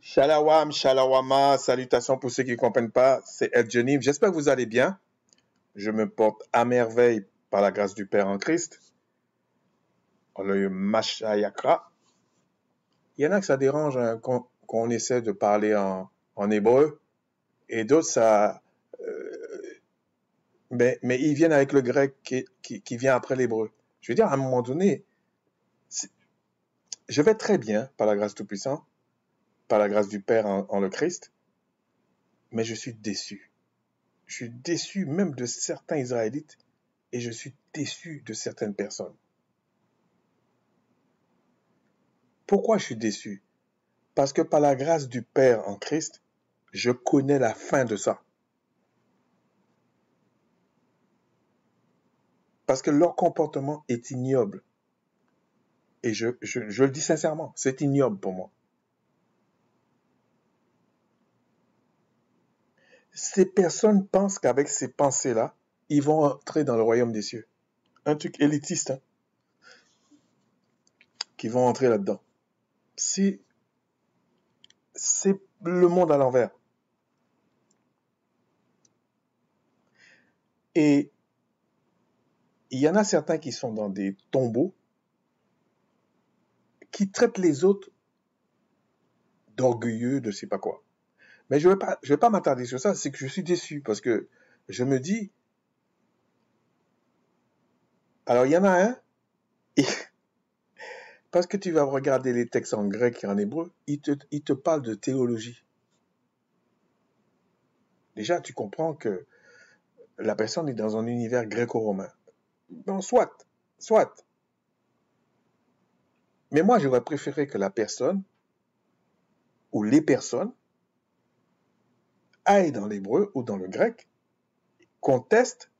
Shalawam, shalawama, salutations pour ceux qui ne comprennent pas, c'est El Jenim. J'espère que vous allez bien. Je me porte à merveille par la grâce du Père en Christ. Le Mashayakra. Il y en a que ça dérange hein, qu'on essaie de parler en hébreu et d'autres ça... mais ils viennent avec le grec qui vient après l'hébreu. Je veux dire, à un moment donné, je vais très bien par la grâce Tout-Puissant, par la grâce du Père en le Christ, mais je suis déçu. Je suis déçu même de certains Israélites et je suis déçu de certaines personnes. Pourquoi je suis déçu? Parce que par la grâce du Père en Christ, je connais la fin de ça. Parce que leur comportement est ignoble. Et je le dis sincèrement, c'est ignoble pour moi. Ces personnes pensent qu'avec ces pensées-là, ils vont entrer dans le royaume des cieux. Un truc élitiste, hein, qui vont entrer là-dedans. C'est le monde à l'envers. Et il y en a certains qui sont dans des tombeaux, qui traitent les autres d'orgueilleux, de je sais pas quoi. Mais je vais pas m'attarder sur ça, c'est que je suis déçu parce que je me dis, alors il y en a un, et parce que tu vas regarder les textes en grec et en hébreu, il te parle de théologie. Déjà, tu comprends que la personne est dans un univers gréco-romain. Bon, soit. Mais moi, j'aurais préféré que la personne, ou les personnes, aillent dans l'hébreu ou dans le grec, contestent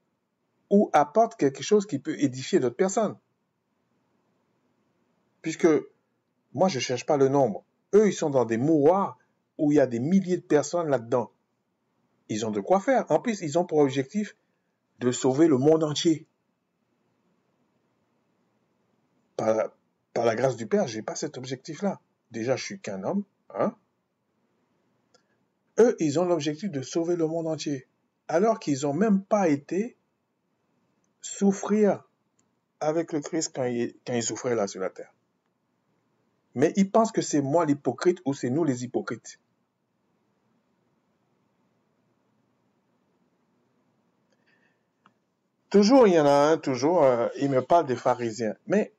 ou apportent quelque chose qui peut édifier d'autres personnes. Puisque moi, je cherche pas le nombre. Eux, ils sont dans des mouroirs où il y a des milliers de personnes là-dedans. Ils ont de quoi faire. En plus, ils ont pour objectif de sauver le monde entier. Par la grâce du Père, j'ai pas cet objectif-là. Déjà, je suis qu'un homme, hein. Eux, ils ont l'objectif de sauver le monde entier. Alors qu'ils ont même pas été souffrir avec le Christ quand il souffrait là sur la terre. Mais ils pensent que c'est moi l'hypocrite ou c'est nous les hypocrites. Toujours, il y en a un, il me parle des pharisiens. Mais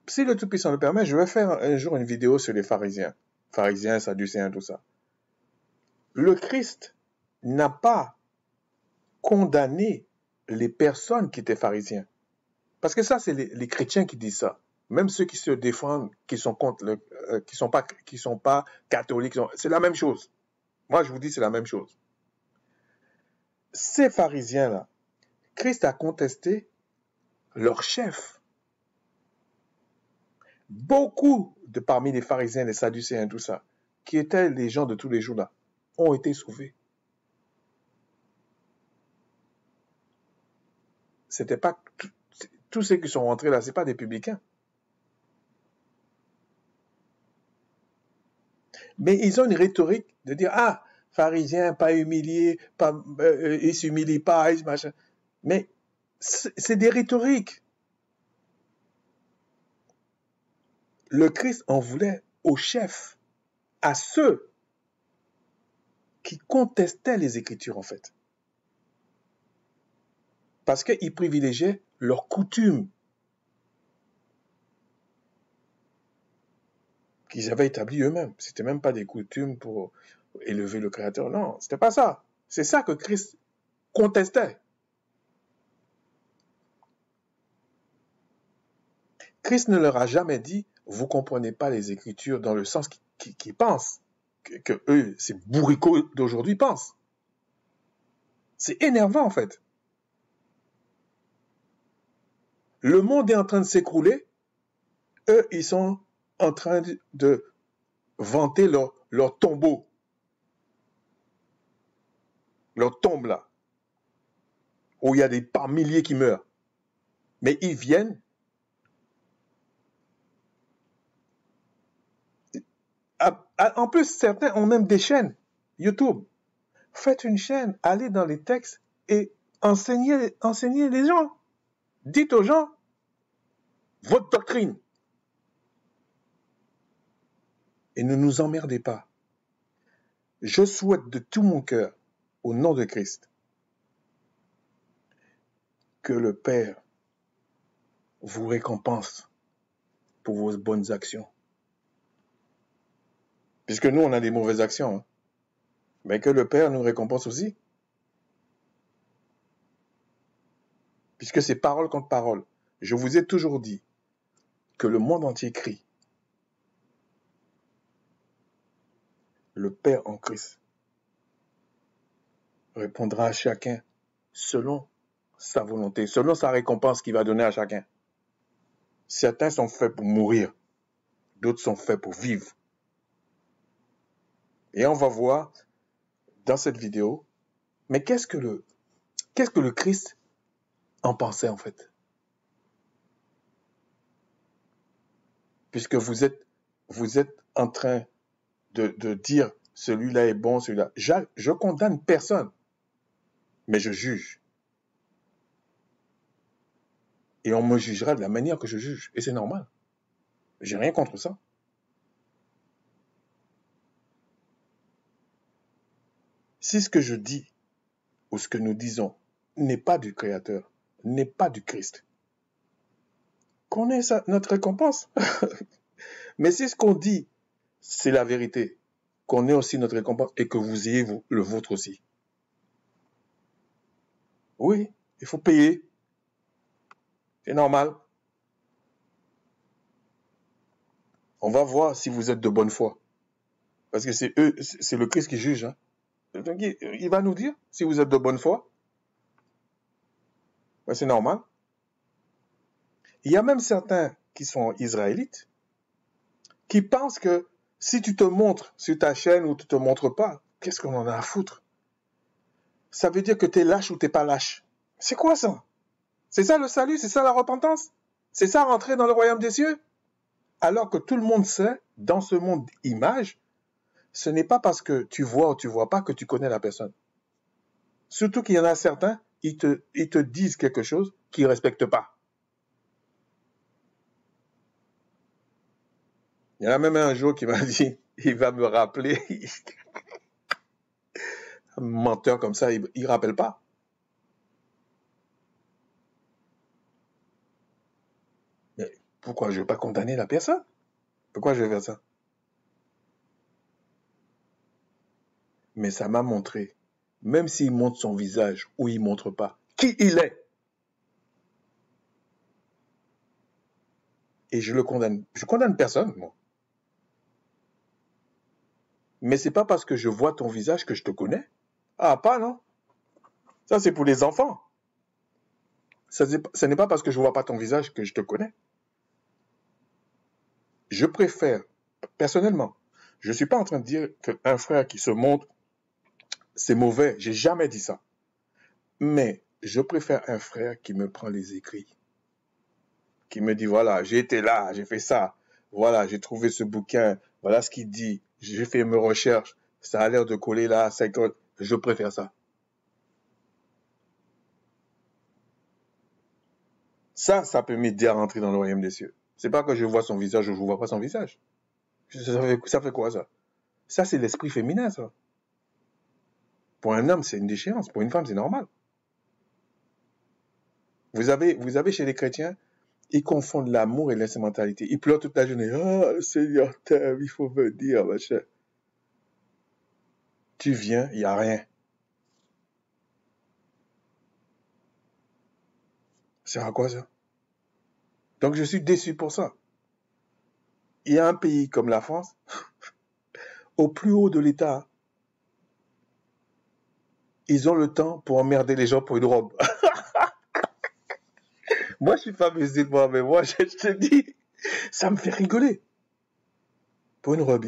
si le Tout-Puissant le permet, je vais faire un jour une vidéo sur les pharisiens. Pharisiens, sadducéens, tout ça. Le Christ n'a pas condamné les personnes qui étaient pharisiens. Parce que ça, c'est les chrétiens qui disent ça. Même ceux qui se défendent, qui sont contre qui sont pas catholiques, c'est la même chose. Moi, je vous dis, c'est la même chose. Ces pharisiens-là, Christ a contesté leur chef. Beaucoup de parmi les pharisiens, les sadducéens, tout ça, qui étaient les gens de tous les jours là, ont été sauvés. C'était pas tous ceux qui sont rentrés là, c'est pas des publicains. Mais ils ont une rhétorique de dire ah, pharisiens pas humiliés, pas ils s'humilient pas, ils machin. Mais c'est des rhétoriques. Le Christ en voulait aux chefs, à ceux qui contestaient les Écritures en fait. Parce qu'ils privilégiaient leurs coutumes qu'ils avaient établies eux-mêmes. C'était même pas des coutumes pour élever le Créateur. Non, c'était pas ça. C'est ça que Christ contestait. Christ ne leur a jamais dit vous comprenez pas les Écritures dans le sens qu'ils pensent, que eux, ces bourricots d'aujourd'hui pensent. C'est énervant en fait. Le monde est en train de s'écrouler, eux, ils sont en train de vanter leur tombeau, leur tombe là, où il y a des par milliers qui meurent. Mais ils viennent En plus, certains ont même des chaînes YouTube. Faites une chaîne, allez dans les textes et enseignez les gens. Dites aux gens votre doctrine. Et ne nous emmerdez pas. Je souhaite de tout mon cœur, au nom de Christ, que le Père vous récompense pour vos bonnes actions. Puisque nous, on a des mauvaises actions, hein. Mais que le Père nous récompense aussi. Puisque c'est parole contre parole. Je vous ai toujours dit que le monde entier crie. Le Père en Christ répondra à chacun selon sa volonté, selon sa récompense qu'il va donner à chacun. Certains sont faits pour mourir, d'autres sont faits pour vivre. Et on va voir dans cette vidéo, mais qu'est-ce que le Christ en pensait en fait? Puisque vous êtes en train de dire celui-là est bon, celui-là. Je condamne personne, mais je juge. Et on me jugera de la manière que je juge. Et c'est normal. J'ai rien contre ça. Si ce que je dis ou ce que nous disons n'est pas du Créateur, n'est pas du Christ, qu'on ait notre récompense. Mais si ce qu'on dit, c'est la vérité, qu'on ait aussi notre récompense et que vous ayez le vôtre aussi. Oui, il faut payer. C'est normal. On va voir si vous êtes de bonne foi. Parce que c'est le Christ qui juge. Hein. Donc, il va nous dire si vous êtes de bonne foi. Ben, c'est normal. Il y a même certains qui sont israélites qui pensent que si tu te montres sur ta chaîne ou tu te montres pas, qu'est-ce qu'on en a à foutre? Ça veut dire que tu es lâche ou tu n'es pas lâche. C'est quoi ça? C'est ça le salut? C'est ça la repentance? C'est ça rentrer dans le royaume des cieux? Alors que tout le monde sait, dans ce monde image, ce n'est pas parce que tu vois ou tu vois pas que tu connais la personne. Surtout qu'il y en a certains, ils te disent quelque chose qu'ils ne respectent pas. Il y en a même un jour qui m'a dit, il va me rappeler, un menteur comme ça, il ne rappelle pas. Mais pourquoi je ne vais pas condamner la personne? Pourquoi je vais faire ça? Mais ça m'a montré, même s'il montre son visage ou il ne montre pas, qui il est. Et je le condamne. Je condamne personne, moi. Mais c'est pas parce que je vois ton visage que je te connais. Ah, pas, non? Ça, c'est pour les enfants. Ce n'est pas parce que je vois pas ton visage que je te connais. Je préfère, personnellement, je ne suis pas en train de dire qu'un frère qui se montre, c'est mauvais. J'ai jamais dit ça. Mais je préfère un frère qui me prend les écrits. Qui me dit, voilà, j'ai été là, j'ai fait ça. Voilà, j'ai trouvé ce bouquin. Voilà ce qu'il dit. J'ai fait mes recherches. Ça a l'air de coller là. Je préfère ça. Ça peut m'aider à rentrer dans le royaume des cieux. C'est pas que je vois son visage ou je ne vois pas son visage. Ça fait quoi, ça? Ça, c'est l'esprit féminin, ça. Pour un homme, c'est une déchéance. Pour une femme, c'est normal. Vous avez chez les chrétiens, ils confondent l'amour et l'instrumentalité. Ils pleurent toute la journée. Ah, le Seigneur t'aime, il faut venir, machin. Tu viens, il n'y a rien. C'est à quoi ça? Donc je suis déçu pour ça. Il y a un pays comme la France, au plus haut de l'État, ils ont le temps pour emmerder les gens pour une robe. Moi, je suis pas musulman, mais moi, je te dis, ça me fait rigoler. Pour une robe.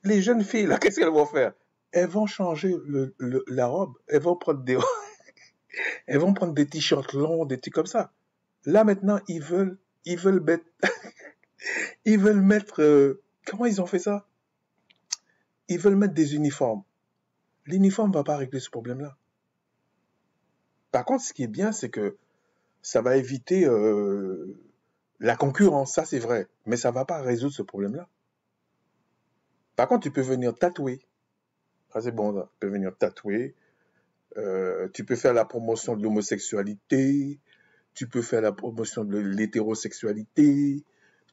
Les jeunes filles, là, qu'est-ce qu'elles vont faire? Elles vont changer la robe. Elles vont prendre des t-shirts longs, des trucs comme ça. Là, maintenant, ils veulent mettre Ils veulent mettre... comment ils ont fait ça? Ils veulent mettre des uniformes. L'uniforme ne va pas régler ce problème-là. Par contre, ce qui est bien, c'est que ça va éviter la concurrence, ça c'est vrai. Mais ça ne va pas résoudre ce problème-là. Par contre, tu peux venir tatouer. Ça c'est bon, ça. Tu peux venir tatouer. Tu peux faire la promotion de l'homosexualité. Tu peux faire la promotion de l'hétérosexualité.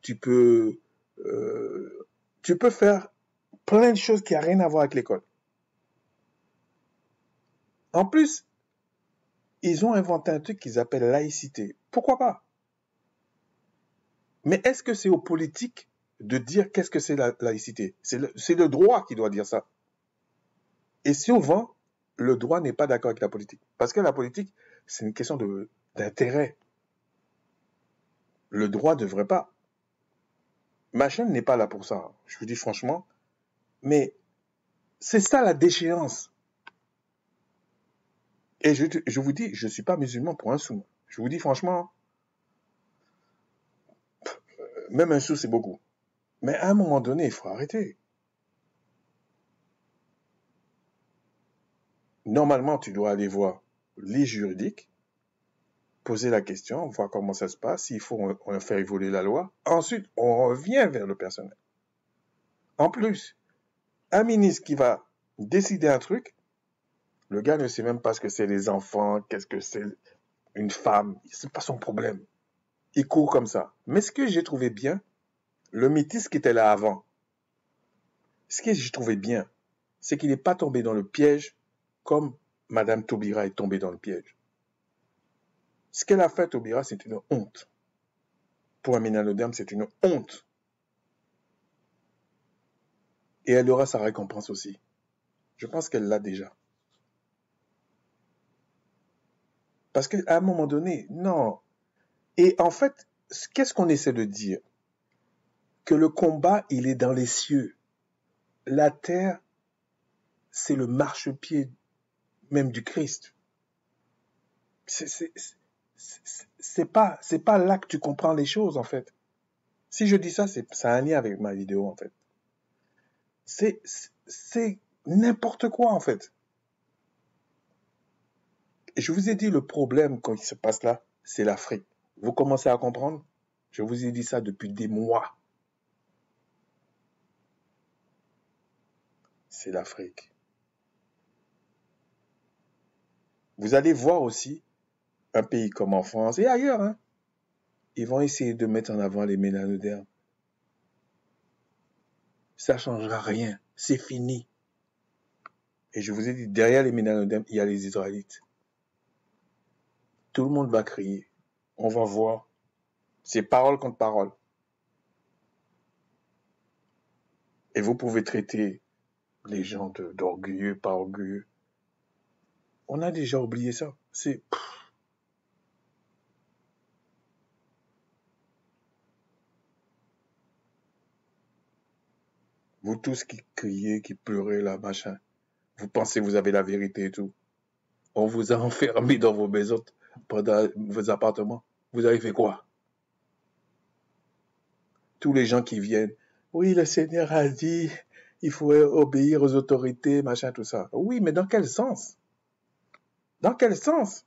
Tu peux faire plein de choses qui n'ont rien à voir avec l'école. En plus, ils ont inventé un truc qu'ils appellent laïcité. Pourquoi pas? Mais est-ce que c'est aux politiques de dire qu'est-ce que c'est la laïcité? C'est le droit qui doit dire ça. Et souvent, le droit n'est pas d'accord avec la politique. Parce que la politique, c'est une question d'intérêt. Le droit ne devrait pas. Ma chaîne n'est pas là pour ça, je vous dis franchement. Mais c'est ça la déchéance. Et je vous dis, je ne suis pas musulman pour un sou. Je vous dis franchement, même un sou, c'est beaucoup. Mais à un moment donné, il faut arrêter. Normalement, tu dois aller voir les juridiques, poser la question, voir comment ça se passe, s'il faut on faire évoluer la loi. Ensuite, on revient vers le personnel. En plus, un ministre qui va décider un truc, le gars ne sait même pas ce que c'est les enfants, qu'est-ce que c'est une femme, c'est pas son problème. Il court comme ça. Mais ce que j'ai trouvé bien, le métis qui était là avant, ce que j'ai trouvé bien, c'est qu'il n'est pas tombé dans le piège comme Madame Taubira est tombée dans le piège. Ce qu'elle a fait, Taubira, c'est une honte. Pour Amina Lodem, c'est une honte. Et elle aura sa récompense aussi. Je pense qu'elle l'a déjà. Parce qu'à un moment donné, non. Et en fait, qu'est-ce qu'on essaie de dire? Que le combat, il est dans les cieux. La terre, c'est le marchepied même du Christ. C'est pas là que tu comprends les choses, en fait. Si je dis ça, ça a un lien avec ma vidéo, en fait. C'est n'importe quoi, en fait. Et je vous ai dit, le problème, quand il se passe là, c'est l'Afrique. Vous commencez à comprendre? Je vous ai dit ça depuis des mois. C'est l'Afrique. Vous allez voir aussi un pays comme en France et ailleurs, hein, ils vont essayer de mettre en avant les mélanodermes. Ça ne changera rien. C'est fini. Et je vous ai dit, derrière les mélanodermes, il y a les Israélites. Tout le monde va crier. On va voir. C'est parole contre parole. Et vous pouvez traiter les gens d'orgueilleux, pas orgueilleux. On a déjà oublié ça. C'est... Vous tous qui criez, qui pleurez là, machin. Vous pensez que vous avez la vérité et tout. On vous a enfermé dans vos maisons, pendant vos appartements. Vous avez fait quoi? Tous les gens qui viennent. Oui, le Seigneur a dit, il faut obéir aux autorités, machin, tout ça. Oui, mais dans quel sens? Dans quel sens?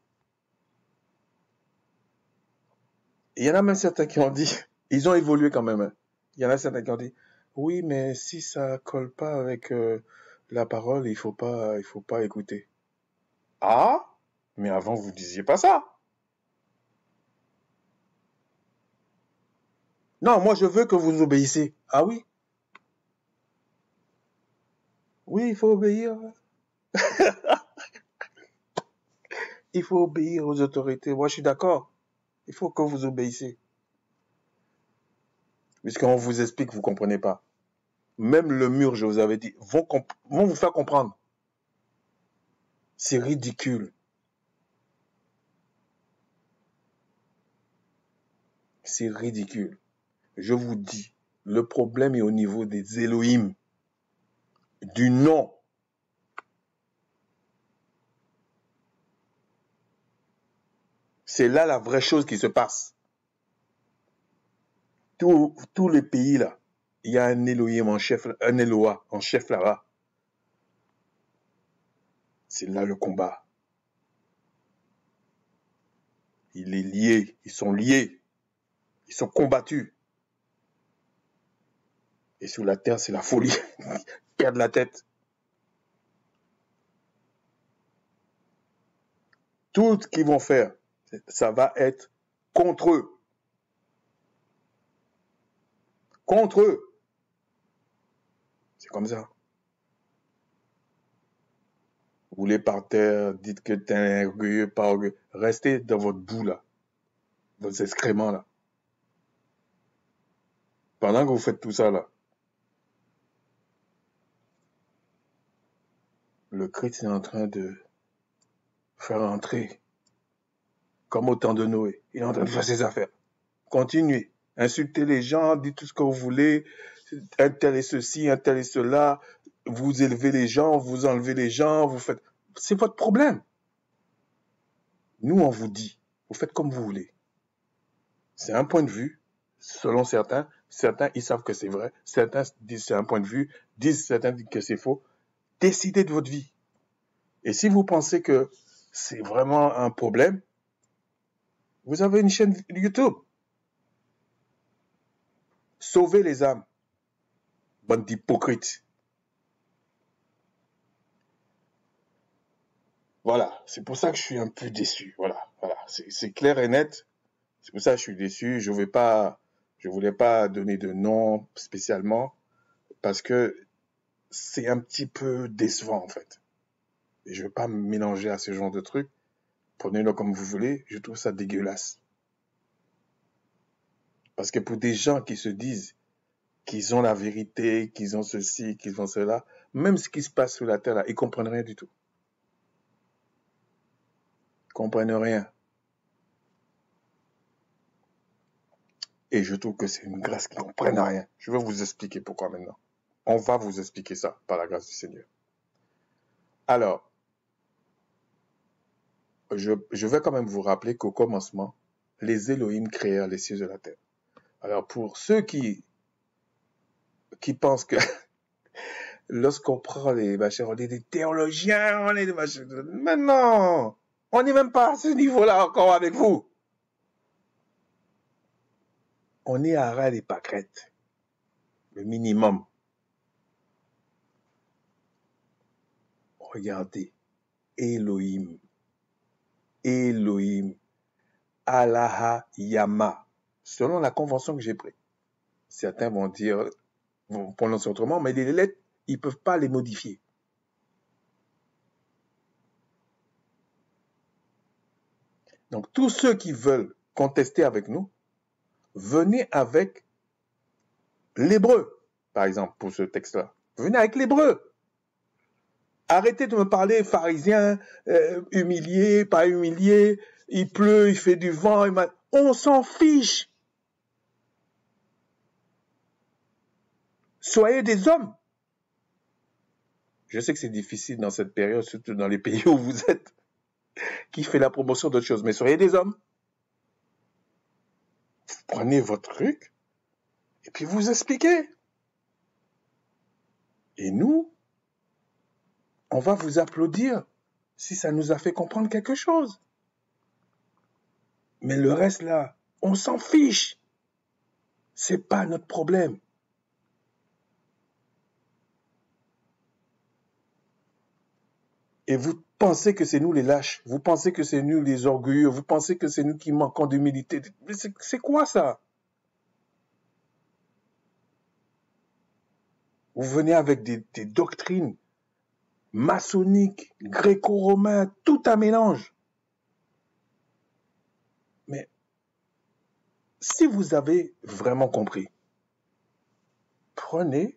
Il y en a même certains qui ont dit, ils ont évolué quand même. Hein. Il y en a certains qui ont dit, oui, mais si ça colle pas avec la parole, il faut pas écouter. Ah, mais avant vous disiez pas ça. Non, moi je veux que vous obéissez. Ah oui? Oui, il faut obéir. Il faut obéir aux autorités. Moi je suis d'accord. Il faut que vous obéissez. Puisqu'on vous explique, vous ne comprenez pas. Même le mur, je vous avais dit, vont vous faire comprendre. C'est ridicule. C'est ridicule. Je vous dis, le problème est au niveau des Elohim, du nom. C'est là la vraie chose qui se passe. tous les pays là, il y a un Elohim en chef, un Eloah en chef là-bas. C'est là le combat. Il est lié, ils sont liés, ils sont combattus. Et sur la terre, c'est la folie. Ils perdent la tête. Tout ce qu'ils vont faire, ça va être contre eux. Contre eux. C'est comme ça. Vous voulez par terre, dites que t'es orgueilleux, pas orgueilleux. Restez dans votre boue là, vos excréments là. Pendant que vous faites tout ça là, le Christ est en train de faire entrer, comme au temps de Noé. Il est en train de faire ses affaires. Continuez. Insultez les gens, dites tout ce que vous voulez. Un tel est ceci, un tel est cela. Vous élevez les gens, vous enlevez les gens, vous faites... C'est votre problème. Nous, on vous dit, vous faites comme vous voulez. C'est un point de vue, selon certains. Certains, ils savent que c'est vrai. Certains disent c'est un point de vue. Certains disent que c'est faux. Décidez de votre vie. Et si vous pensez que c'est vraiment un problème, vous avez une chaîne YouTube. Sauvez les âmes. Bande d'hypocrites. Voilà, c'est pour ça que je suis un peu déçu. Voilà, c'est clair et net. C'est pour ça que je suis déçu. Je voulais pas donner de nom spécialement parce que c'est un petit peu décevant en fait. Et je veux pas me mélanger à ce genre de trucs. Prenez-le comme vous voulez. Je trouve ça dégueulasse. Parce que pour des gens qui se disent qu'ils ont la vérité, qu'ils ont ceci, qu'ils ont cela, même ce qui se passe sur la terre là, ils comprennent rien du tout. Ils comprennent rien. Et je trouve que c'est une grâce qu'ils ne comprennent rien. Je vais vous expliquer pourquoi maintenant. On va vous expliquer ça par la grâce du Seigneur. Alors, je vais quand même vous rappeler qu'au commencement, les Elohim créèrent les cieux et la terre. Alors, pour ceux qui pensent que lorsqu'on prend les machins, on est des théologiens, on est des machins... Mais non! On n'est même pas à ce niveau-là encore avec vous. On est à ras des pâquerettes. Le minimum. Regardez. Elohim. Elohim. Allaha Yama. Selon la convention que j'ai prise. Certains vont prononcer autrement, mais les lettres, ils ne peuvent pas les modifier. Donc, tous ceux qui veulent contester avec nous, venez avec l'hébreu, par exemple, pour ce texte-là. Venez avec l'hébreu. Arrêtez de me parler pharisien, humilié, pas humilié, il pleut, il fait du vent, on s'en fiche. Soyez des hommes. Je sais que c'est difficile dans cette période, surtout dans les pays où vous êtes, qui fait la promotion d'autres choses, mais soyez des hommes. Vous prenez votre truc, et puis vous expliquez. Et nous, on va vous applaudir si ça nous a fait comprendre quelque chose. Mais le reste là, on s'en fiche. C'est pas notre problème. Et vous pensez que c'est nous les lâches, vous pensez que c'est nous les orgueilleux, vous pensez que c'est nous qui manquons d'humilité. Mais c'est quoi ça? Vous venez avec des doctrines maçonniques, gréco-romains, tout un mélange. Mais si vous avez vraiment compris, prenez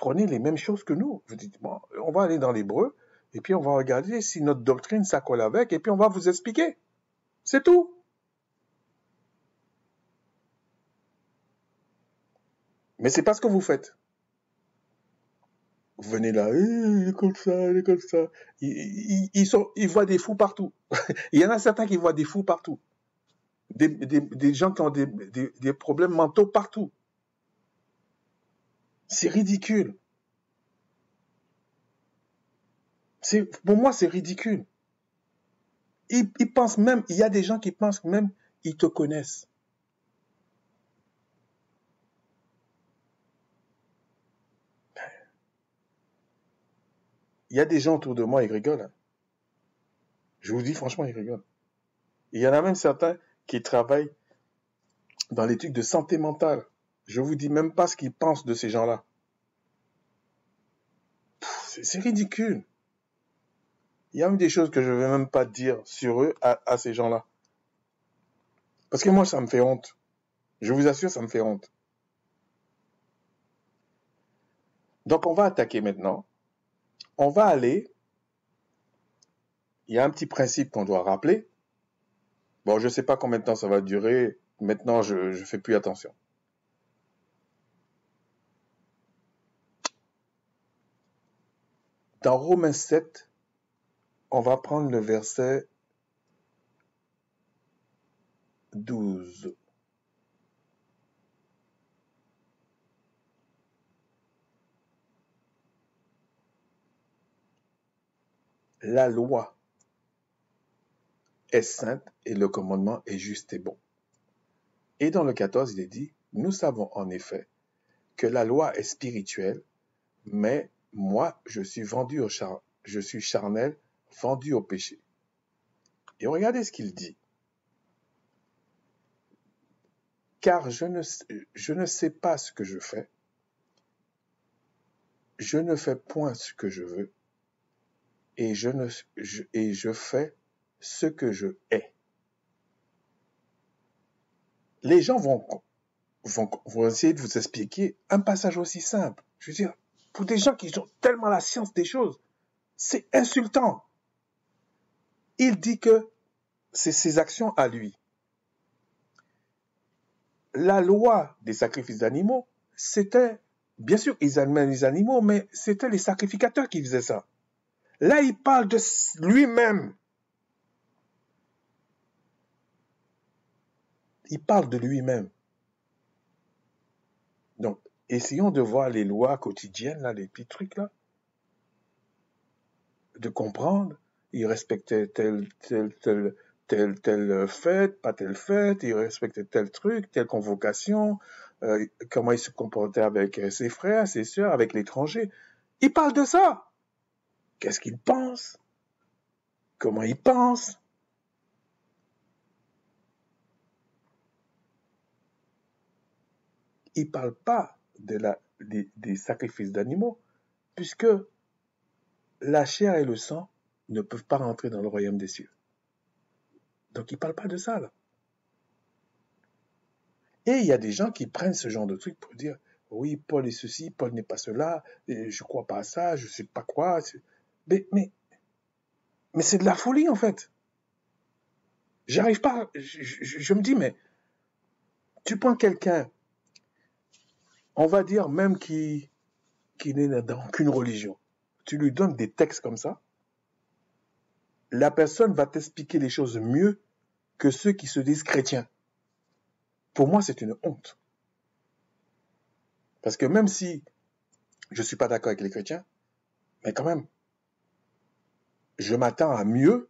les mêmes choses que nous. Vous dites, bon, on va aller dans l'hébreu, et puis on va regarder si notre doctrine, ça colle avec, et puis on va vous expliquer. C'est tout. Mais c'est pas ce que vous faites. Vous venez là, il est comme ça, il est comme ça. Ils voient des fous partout. Il y en a certains qui voient des fous partout. des gens qui ont des problèmes mentaux partout. C'est ridicule. Pour moi, c'est ridicule. Ils pensent même, il y a des gens qui pensent même, ils te connaissent. Il y a des gens autour de moi, ils rigolent. Hein. Je vous dis franchement, ils rigolent. Il y en a même certains qui travaillent dans l'étude de santé mentale. Je vous dis même pas ce qu'ils pensent de ces gens-là. C'est ridicule. Il y a même des choses que je ne vais même pas dire sur eux à ces gens-là. Parce que moi, ça me fait honte. Je vous assure, ça me fait honte. Donc, on va attaquer maintenant. On va aller. Il y a un petit principe qu'on doit rappeler. Bon, je ne sais pas combien de temps ça va durer. Maintenant, je ne fais plus attention. Dans Romains 7, on va prendre le verset 12. La loi est sainte et le commandement est juste et bon. Et dans le 14, il est dit, nous savons en effet que la loi est spirituelle, mais moi, je suis charnel, vendu au péché. Et regardez ce qu'il dit. Car je ne sais pas ce que je fais. Je ne fais point ce que je veux. Et je fais ce que je hais. Les gens vont essayer de vous expliquer un passage aussi simple. Je veux dire, pour des gens qui ont tellement la science des choses, c'est insultant. Il dit que c'est ses actions à lui. La loi des sacrifices d'animaux, c'était, bien sûr, ils amènent les animaux, mais c'était les sacrificateurs qui faisaient ça. Là, il parle de lui-même. Il parle de lui-même. Donc, essayons de voir les lois quotidiennes, là, les petits trucs, là, de comprendre. Il respectait telle fête, pas telle fête, il respectait tel truc, telle convocation, comment il se comportait avec ses frères, ses sœurs, avec l'étranger. Il parle de ça. Qu'est-ce qu'il pense? Comment il pense? Il ne parle pas des sacrifices d'animaux, puisque la chair et le sang ne peuvent pas rentrer dans le royaume des cieux. Donc il ne parle pas de ça, là. Et il y a des gens qui prennent ce genre de truc pour dire, oui, Paul est ceci, Paul n'est pas cela, je ne crois pas à ça, je ne sais pas quoi. Mais c'est de la folie, en fait. J'arrive pas, je me dis, mais tu prends quelqu'un, on va dire même qui n'est dans aucune religion, tu lui donnes des textes comme ça, la personne va t'expliquer les choses mieux que ceux qui se disent chrétiens. Pour moi, c'est une honte. Parce que même si je ne suis pas d'accord avec les chrétiens, mais quand même, je m'attends à mieux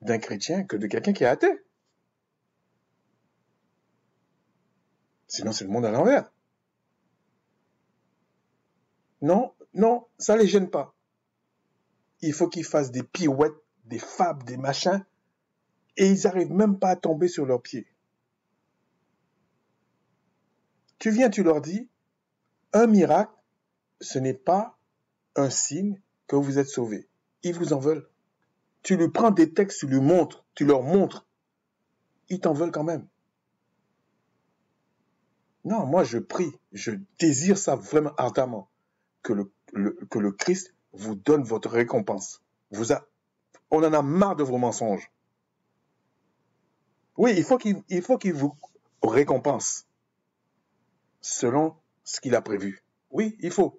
d'un chrétien que de quelqu'un qui est athée. Sinon, c'est le monde à l'envers. Non, ça ne les gêne pas. Il faut qu'ils fassent des pirouettes, des fables, des machins, et ils n'arrivent même pas à tomber sur leurs pieds. Tu viens, tu leur dis, un miracle, ce n'est pas un signe que vous êtes sauvés. Ils vous en veulent. Tu lui prends des textes, tu lui montres, tu leur montres. Ils t'en veulent quand même. Non, moi je prie, je désire ça vraiment ardemment, que le Christ vous donne votre récompense. On en a marre de vos mensonges. Oui, il faut qu'il vous récompense selon ce qu'il a prévu. Oui, il faut.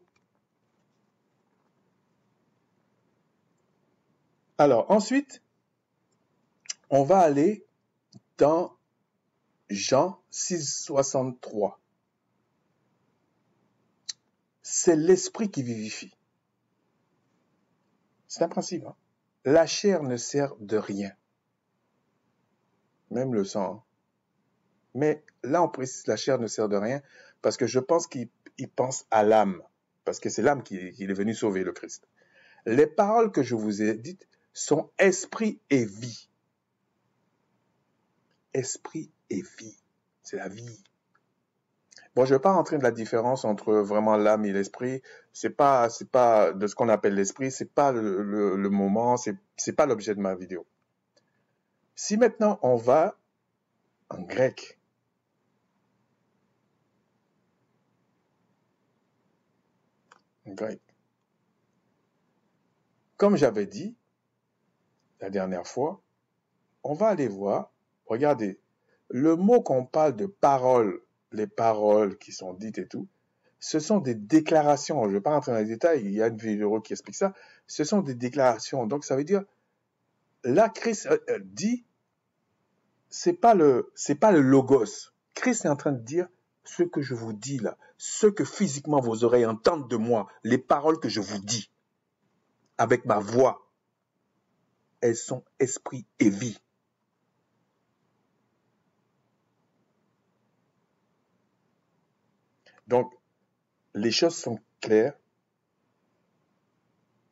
Alors, ensuite, on va aller dans Jean 6, 63. C'est l'esprit qui vivifie. C'est un principe. Hein? La chair ne sert de rien. Même le sang. Hein? Mais là, on précise la chair ne sert de rien parce que je pense qu'il pense à l'âme. Parce que c'est l'âme qui est venue sauver le Christ. Les paroles que je vous ai dites sont esprit et vie. Esprit et vie. C'est la vie. Bon, je ne vais pas rentrer de la différence entre vraiment l'âme et l'esprit. C'est pas de ce qu'on appelle l'esprit. C'est pas le moment. C'est pas l'objet de ma vidéo. Si maintenant on va en grec, comme j'avais dit la dernière fois, on va aller voir. Regardez, le mot qu'on parle de paroles, les paroles qui sont dites et tout, ce sont des déclarations. Je ne vais pas rentrer dans les détails, il y a une vidéo qui explique ça. Ce sont des déclarations. Donc, ça veut dire, là, Christ dit, c'est pas le logos. Christ est en train de dire ce que je vous dis là, ce que physiquement vos oreilles entendent de moi, les paroles que je vous dis, avec ma voix, elles sont esprit et vie. Donc, les choses sont claires.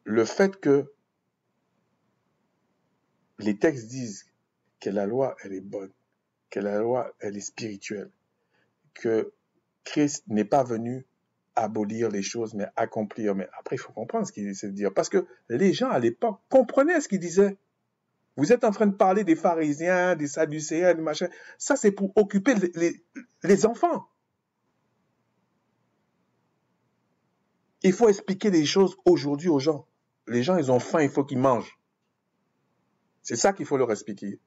Le fait que les textes disent que la loi, elle est bonne, que la loi, elle est spirituelle, que Christ n'est pas venu abolir les choses, mais accomplir. Mais après, il faut comprendre ce qu'il essaie de dire. Parce que les gens, à l'époque, comprenaient ce qu'il disait. Vous êtes en train de parler des pharisiens, des sadducéens, des machins. Ça, c'est pour occuper les enfants. Il faut expliquer les choses aujourd'hui aux gens. Les gens, ils ont faim, il faut qu'ils mangent. C'est ça qu'il faut leur expliquer.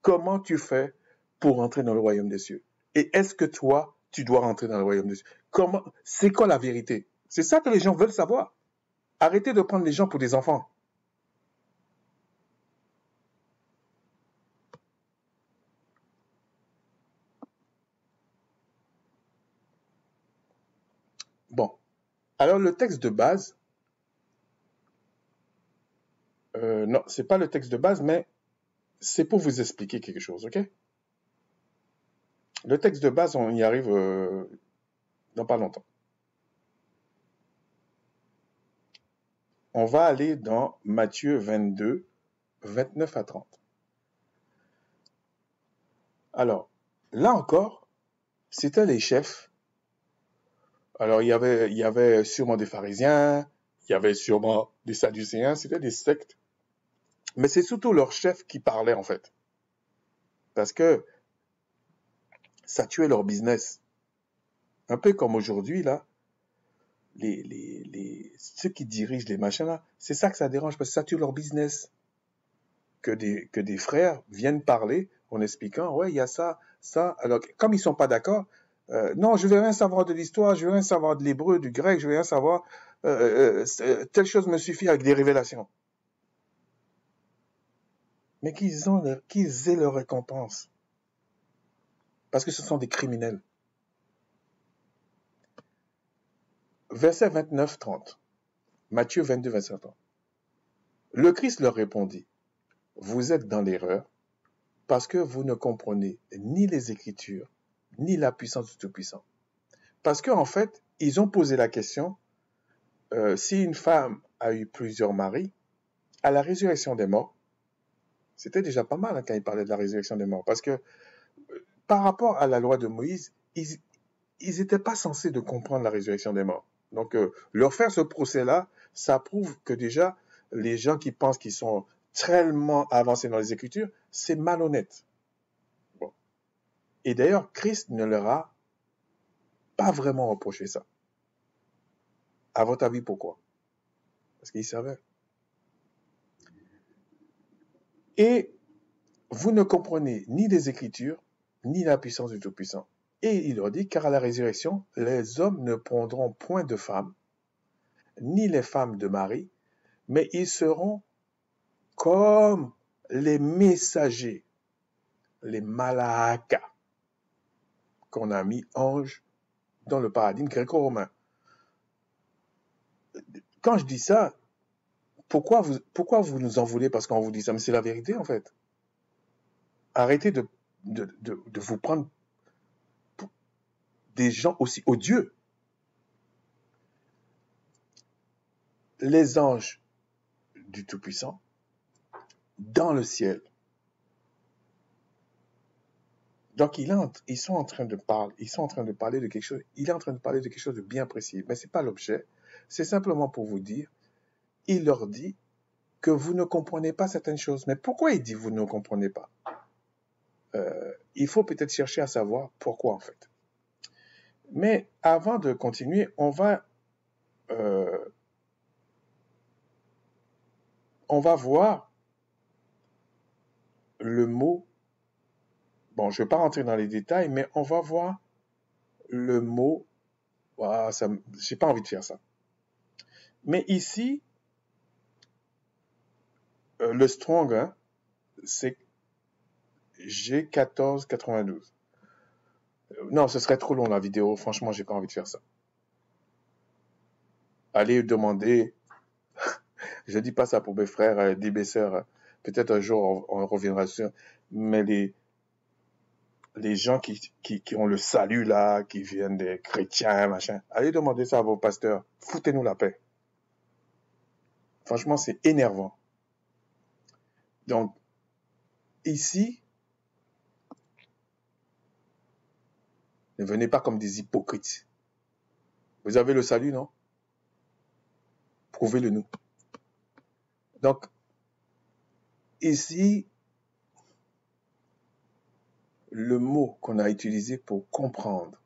Comment tu fais pour rentrer dans le royaume des cieux? Et est-ce que toi, tu dois rentrer dans le royaume des cieux? Comment? C'est quoi la vérité? C'est ça que les gens veulent savoir. Arrêtez de prendre les gens pour des enfants. Bon. Alors, le texte de base, non, c'est pas le texte de base, mais c'est pour vous expliquer quelque chose, ok? Le texte de base, on y arrive dans pas longtemps. On va aller dans Matthieu 22, 29 à 30. Alors, là encore, c'était les chefs. Alors, il y avait sûrement des pharisiens, il y avait sûrement des sadducéens, c'était des sectes. Mais c'est surtout leurs chefs qui parlaient, en fait. Parce que ça tuait leur business. Un peu comme aujourd'hui, là, ceux qui dirigent les machins, là, c'est ça que ça dérange, parce que ça tue leur business. Que des frères viennent parler en expliquant, ouais, il y a ça, ça. Alors, comme ils sont pas d'accord, non, je veux rien savoir de l'histoire, je veux rien savoir de l'hébreu, du grec, je veux rien savoir, telle chose me suffit avec des révélations. Mais qu'ils aient leur récompense. Parce que ce sont des criminels. Verset 29-30. Matthieu 22, 27 ans. Le Christ leur répondit, vous êtes dans l'erreur parce que vous ne comprenez ni les Écritures, ni la puissance du Tout-Puissant. Parce qu'en fait, ils ont posé la question, si une femme a eu plusieurs maris, à la résurrection des morts, c'était déjà pas mal quand ils parlaient de la résurrection des morts, parce que par rapport à la loi de Moïse, ils n'étaient pas censés de comprendre la résurrection des morts. Donc, leur faire ce procès-là, ça prouve que déjà, les gens qui pensent qu'ils sont tellement avancés dans les Écritures, c'est malhonnête. Bon. Et d'ailleurs, Christ ne leur a pas vraiment reproché ça. À votre avis, pourquoi? Parce qu'il savait. Et vous ne comprenez ni les Écritures, ni la puissance du Tout-Puissant. Et il leur dit, car à la résurrection, les hommes ne prendront point de femmes, ni les femmes de mari, mais ils seront comme les messagers, les malaaka. qu'on a mis ange dans le paradigme gréco-romain. Quand je dis ça, pourquoi vous nous en voulez parce qu'on vous dit ça? Mais c'est la vérité, en fait. Arrêtez de vous prendre pour des gens aussi odieux. Les anges du Tout-Puissant, dans le ciel. Donc, ils sont en train de parler de quelque chose. Il est en train de parler de quelque chose de bien précis. Mais ce n'est pas l'objet. C'est simplement pour vous dire, il leur dit que vous ne comprenez pas certaines choses. Mais pourquoi il dit vous ne comprenez pas? Il faut peut-être chercher à savoir pourquoi, en fait. Mais avant de continuer, on va voir le mot. Bon, je ne vais pas rentrer dans les détails, mais on va voir le mot. Ah, j'ai pas envie de faire ça. Mais ici, le strong, hein, c'est G1492. Non, ce serait trop long la vidéo. Franchement, j'ai pas envie de faire ça. Allez demander. Je dis pas ça pour mes frères, des mes sœurs. Peut-être un jour on reviendra sur. Mais les gens qui ont le salut là, qui viennent des chrétiens, machin. Allez demander ça à vos pasteurs. Foutez-nous la paix. Franchement, c'est énervant. Donc, ici, ne venez pas comme des hypocrites. Vous avez le salut, non? Prouvez-le nous. Donc, ici, le mot qu'on a utilisé pour comprendre,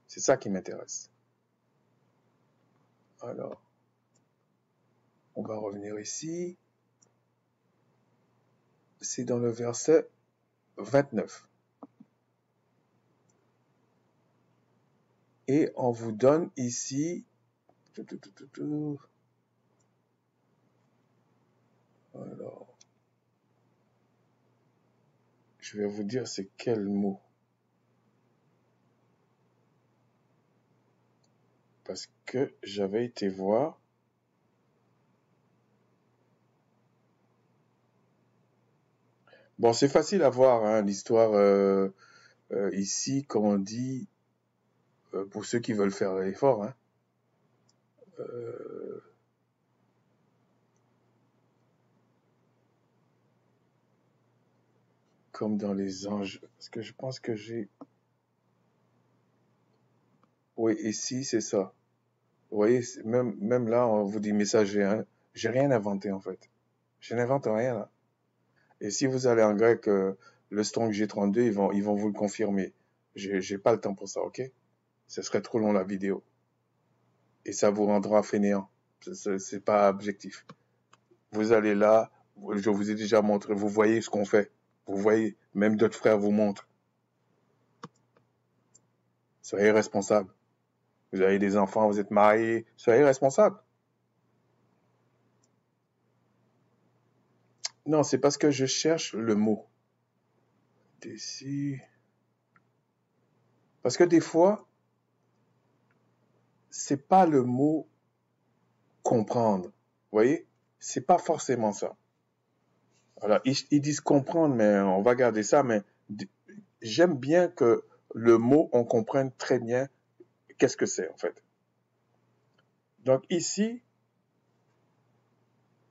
c'est ça qui m'intéresse. Alors, on va revenir ici. C'est dans le verset 29. Et on vous donne ici... Alors, je vais vous dire c'est quel mot. Parce que j'avais été voir. Bon, c'est facile à voir, hein, l'histoire ici, comme on dit, pour ceux qui veulent faire l'effort. Hein. Comme dans les anges. Parce que je pense que j'ai... Oui, ici, c'est ça. Vous voyez, même là, on vous dit messager. Hein. J'ai rien inventé, en fait. Je n'invente rien, là. Et si vous allez en grec, le Strong G32, ils vont vous le confirmer. J'ai pas le temps pour ça, ok? Ce serait trop long, la vidéo. Et ça vous rendra fainéant. C'est pas objectif. Vous allez là, je vous ai déjà montré, vous voyez ce qu'on fait. Vous voyez, même d'autres frères vous montrent. Soyez responsable. Vous avez des enfants, vous êtes mariés, soyez responsable. Non, c'est parce que je cherche le mot. Ici. Parce que des fois, c'est pas le mot comprendre. Vous voyez? C'est pas forcément ça. Alors, ils disent comprendre, mais on va garder ça, mais j'aime bien que le mot, on comprenne très bien qu'est-ce que c'est, en fait. Donc, ici,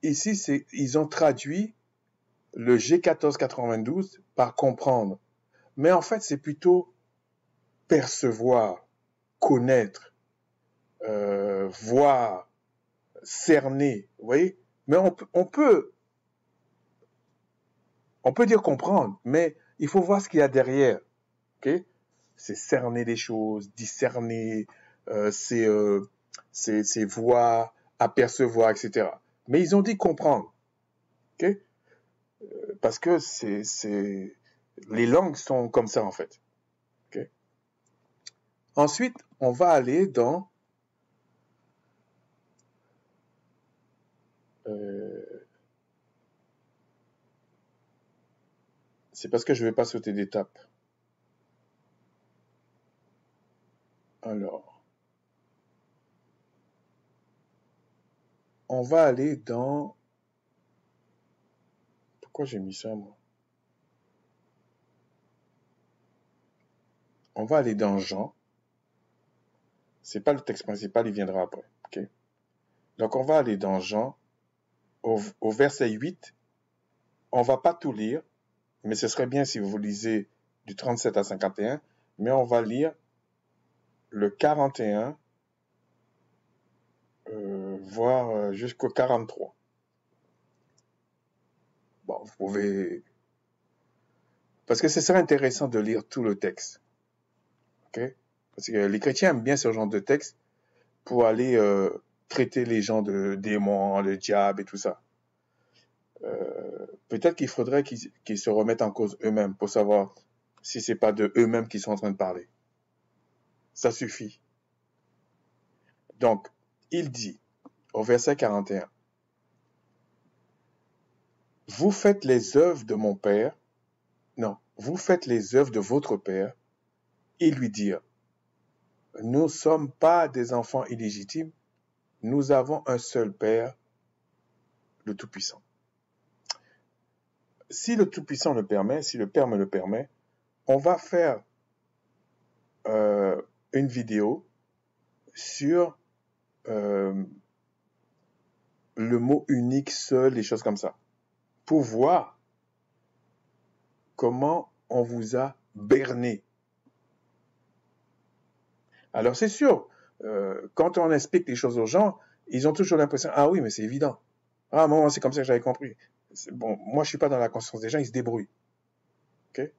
ils ont traduit le G1492 par comprendre. Mais en fait, c'est plutôt percevoir, connaître, voir, cerner, vous voyez? Mais on peut dire comprendre, mais il faut voir ce qu'il y a derrière, ok? C'est cerner les choses, discerner, c'est voir, apercevoir, etc. Mais ils ont dit comprendre, ok? Parce que les langues sont comme ça en fait, ok? Ensuite, on va aller dans c'est parce que je ne vais pas sauter d'étape. Alors, on va aller dans... Pourquoi j'ai mis ça, moi? On va aller dans Jean. C'est pas le texte principal, il viendra après. Ok. Donc, on va aller dans Jean, au verset 8. On va pas tout lire, mais ce serait bien si vous lisez du 37 à 51. Mais on va lire le 41, voire jusqu'au 43. Bon, vous pouvez... Parce que ce serait intéressant de lire tout le texte. Ok? Parce que les chrétiens aiment bien ce genre de texte pour aller traiter les gens de démons, le diable et tout ça. Peut-être qu'il faudrait qu'ils se remettent en cause eux-mêmes pour savoir si c'est pas de eux-mêmes qu'ils sont en train de parler. Ça suffit. Donc, il dit au verset 41, vous faites les œuvres de mon Père, non, vous faites les œuvres de votre Père, et lui dire, nous ne sommes pas des enfants illégitimes, nous avons un seul Père, le Tout-Puissant. Si le Tout-Puissant le permet, si le Père me le permet, on va faire une vidéo sur le mot unique, seul, des choses comme ça, pour voir comment on vous a berné. Alors c'est sûr, quand on explique les choses aux gens, ils ont toujours l'impression, ah oui, mais c'est évident. Ah, moi, c'est comme ça que j'avais compris. Bon, moi, je suis pas dans la conscience des gens, ils se débrouillent. Ok?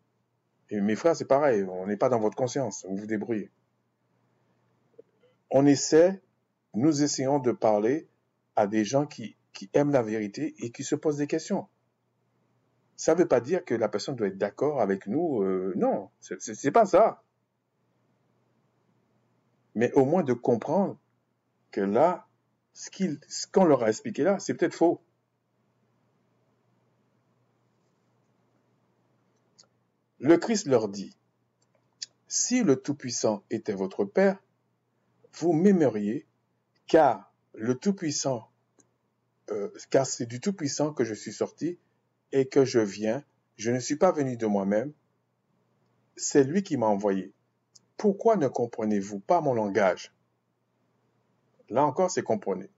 Et mes frères, c'est pareil, on n'est pas dans votre conscience, vous vous débrouillez. Nous essayons de parler à des gens qui aiment la vérité et qui se posent des questions. Ça ne veut pas dire que la personne doit être d'accord avec nous, non, c'est pas ça. Mais au moins de comprendre que là, ce qu'on leur a expliqué là, c'est peut-être faux. Le Christ leur dit, si le Tout-Puissant était votre Père, vous m'aimeriez, car le Tout-Puissant, car c'est du Tout-Puissant que je suis sorti et que je viens. Je ne suis pas venu de moi-même, c'est lui qui m'a envoyé. Pourquoi ne comprenez-vous pas mon langage? Là encore, c'est comprenez.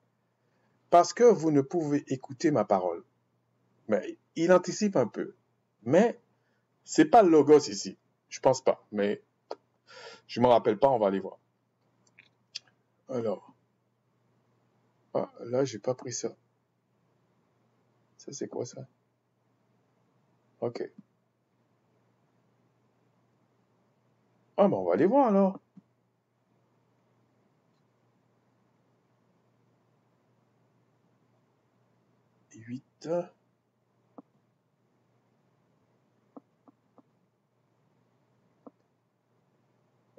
Parce que vous ne pouvez écouter ma parole. Mais il anticipe un peu. Mais c'est pas le logos ici. Je pense pas. Mais je me rappelle pas, on va aller voir. Alors. Ah, là, j'ai pas pris ça. Ça, c'est quoi ça? Ok. Ah, ben on va aller voir alors. 8.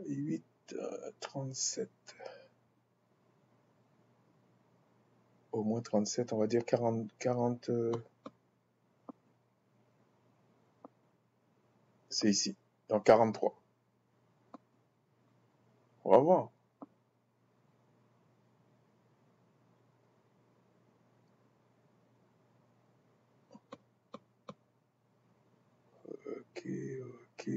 8, 37. Au moins 37, on va dire 40. C'est ici. Donc 43. On va voir. Ok, ok.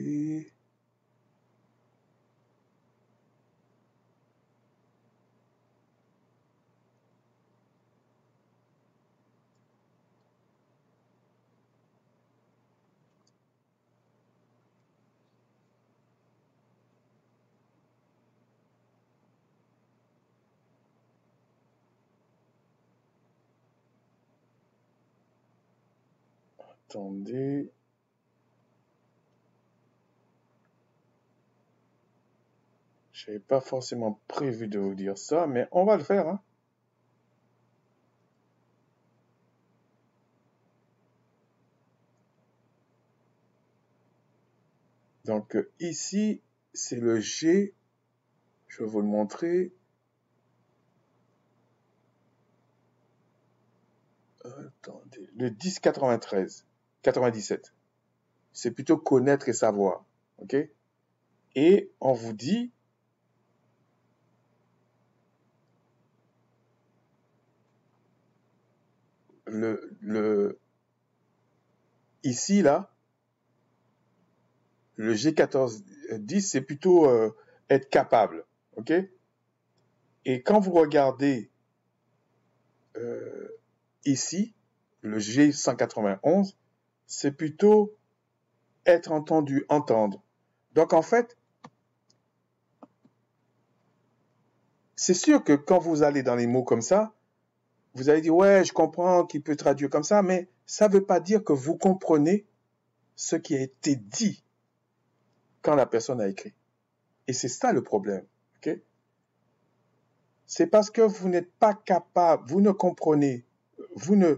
Attendez. Je n'avais pas forcément prévu de vous dire ça, mais on va le faire. Hein. Donc ici, c'est le G. Je vais vous le montrer. Attendez. Le 1093. 97. C'est plutôt connaître et savoir. OK? Et on vous dit ici, là, le G1410, c'est plutôt être capable. OK? Et quand vous regardez ici, le G191, c'est plutôt être entendu, entendre. Donc, en fait, c'est sûr que quand vous allez dans les mots comme ça, vous allez dire, ouais, je comprends qu'il peut traduire comme ça, mais ça ne veut pas dire que vous comprenez ce qui a été dit quand la personne a écrit. Et c'est ça le problème. Okay? C'est parce que vous n'êtes pas capable, vous ne comprenez, vous ne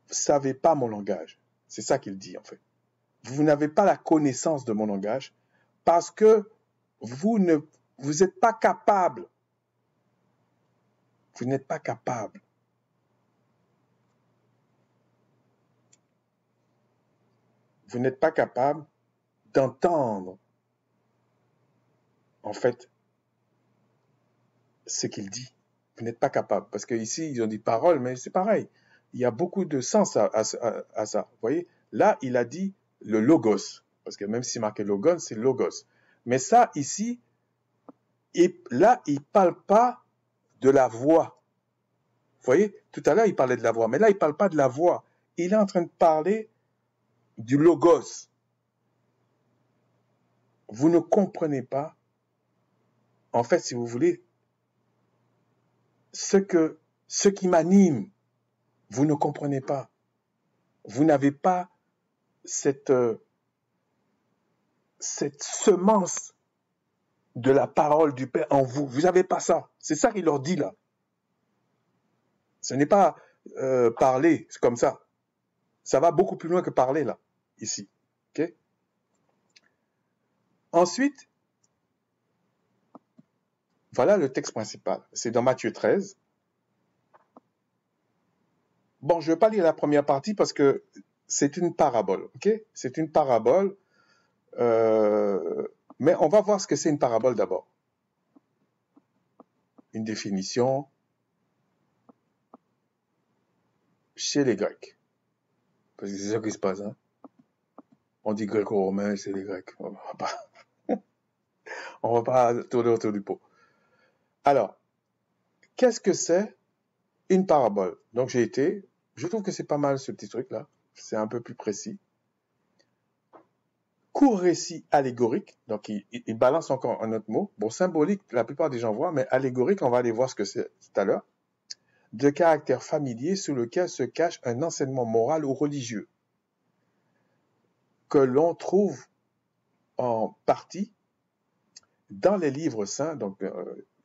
savez pas mon langage. C'est ça qu'il dit en fait. Vous n'avez pas la connaissance de mon langage parce que vous n'êtes pas capable. Vous n'êtes pas capable. Vous n'êtes pas capable d'entendre, en fait, ce qu'il dit. Vous n'êtes pas capable. Parce qu'ici, ils ont dit parole, mais c'est pareil. Il y a beaucoup de sens à ça. Vous voyez, là, il a dit le logos. Parce que même si c'est marqué logon, c'est logos. Mais ça, ici, là, il ne parle pas de la voix. Vous voyez, tout à l'heure, il parlait de la voix. Mais là, il ne parle pas de la voix. Il est en train de parler du logos. Vous ne comprenez pas, en fait, si vous voulez, ce qui m'anime. Vous ne comprenez pas. Vous n'avez pas cette semence de la parole du Père en vous. Vous n'avez pas ça. C'est ça qu'il leur dit là. Ce n'est pas parler comme ça. Ça va beaucoup plus loin que parler là, ici. Okay? Ensuite, voilà le texte principal. C'est dans Matthieu 13. Bon, je ne vais pas lire la première partie parce que c'est une parabole. Okay? C'est une parabole. Mais on va voir ce que c'est une parabole d'abord. Une définition chez les Grecs. Parce que c'est ça qui se passe. Hein? On dit gréco-romain, c'est les Grecs. On va pas tourner autour du pot. Alors, qu'est-ce que c'est une parabole? Donc je trouve que c'est pas mal ce petit truc-là. C'est un peu plus précis. Court récit allégorique, donc il balance encore un autre mot. Bon, symbolique, la plupart des gens voient, mais allégorique, on va aller voir ce que c'est tout à l'heure. De caractère familier sous lequel se cache un enseignement moral ou religieux que l'on trouve en partie dans les livres saints, donc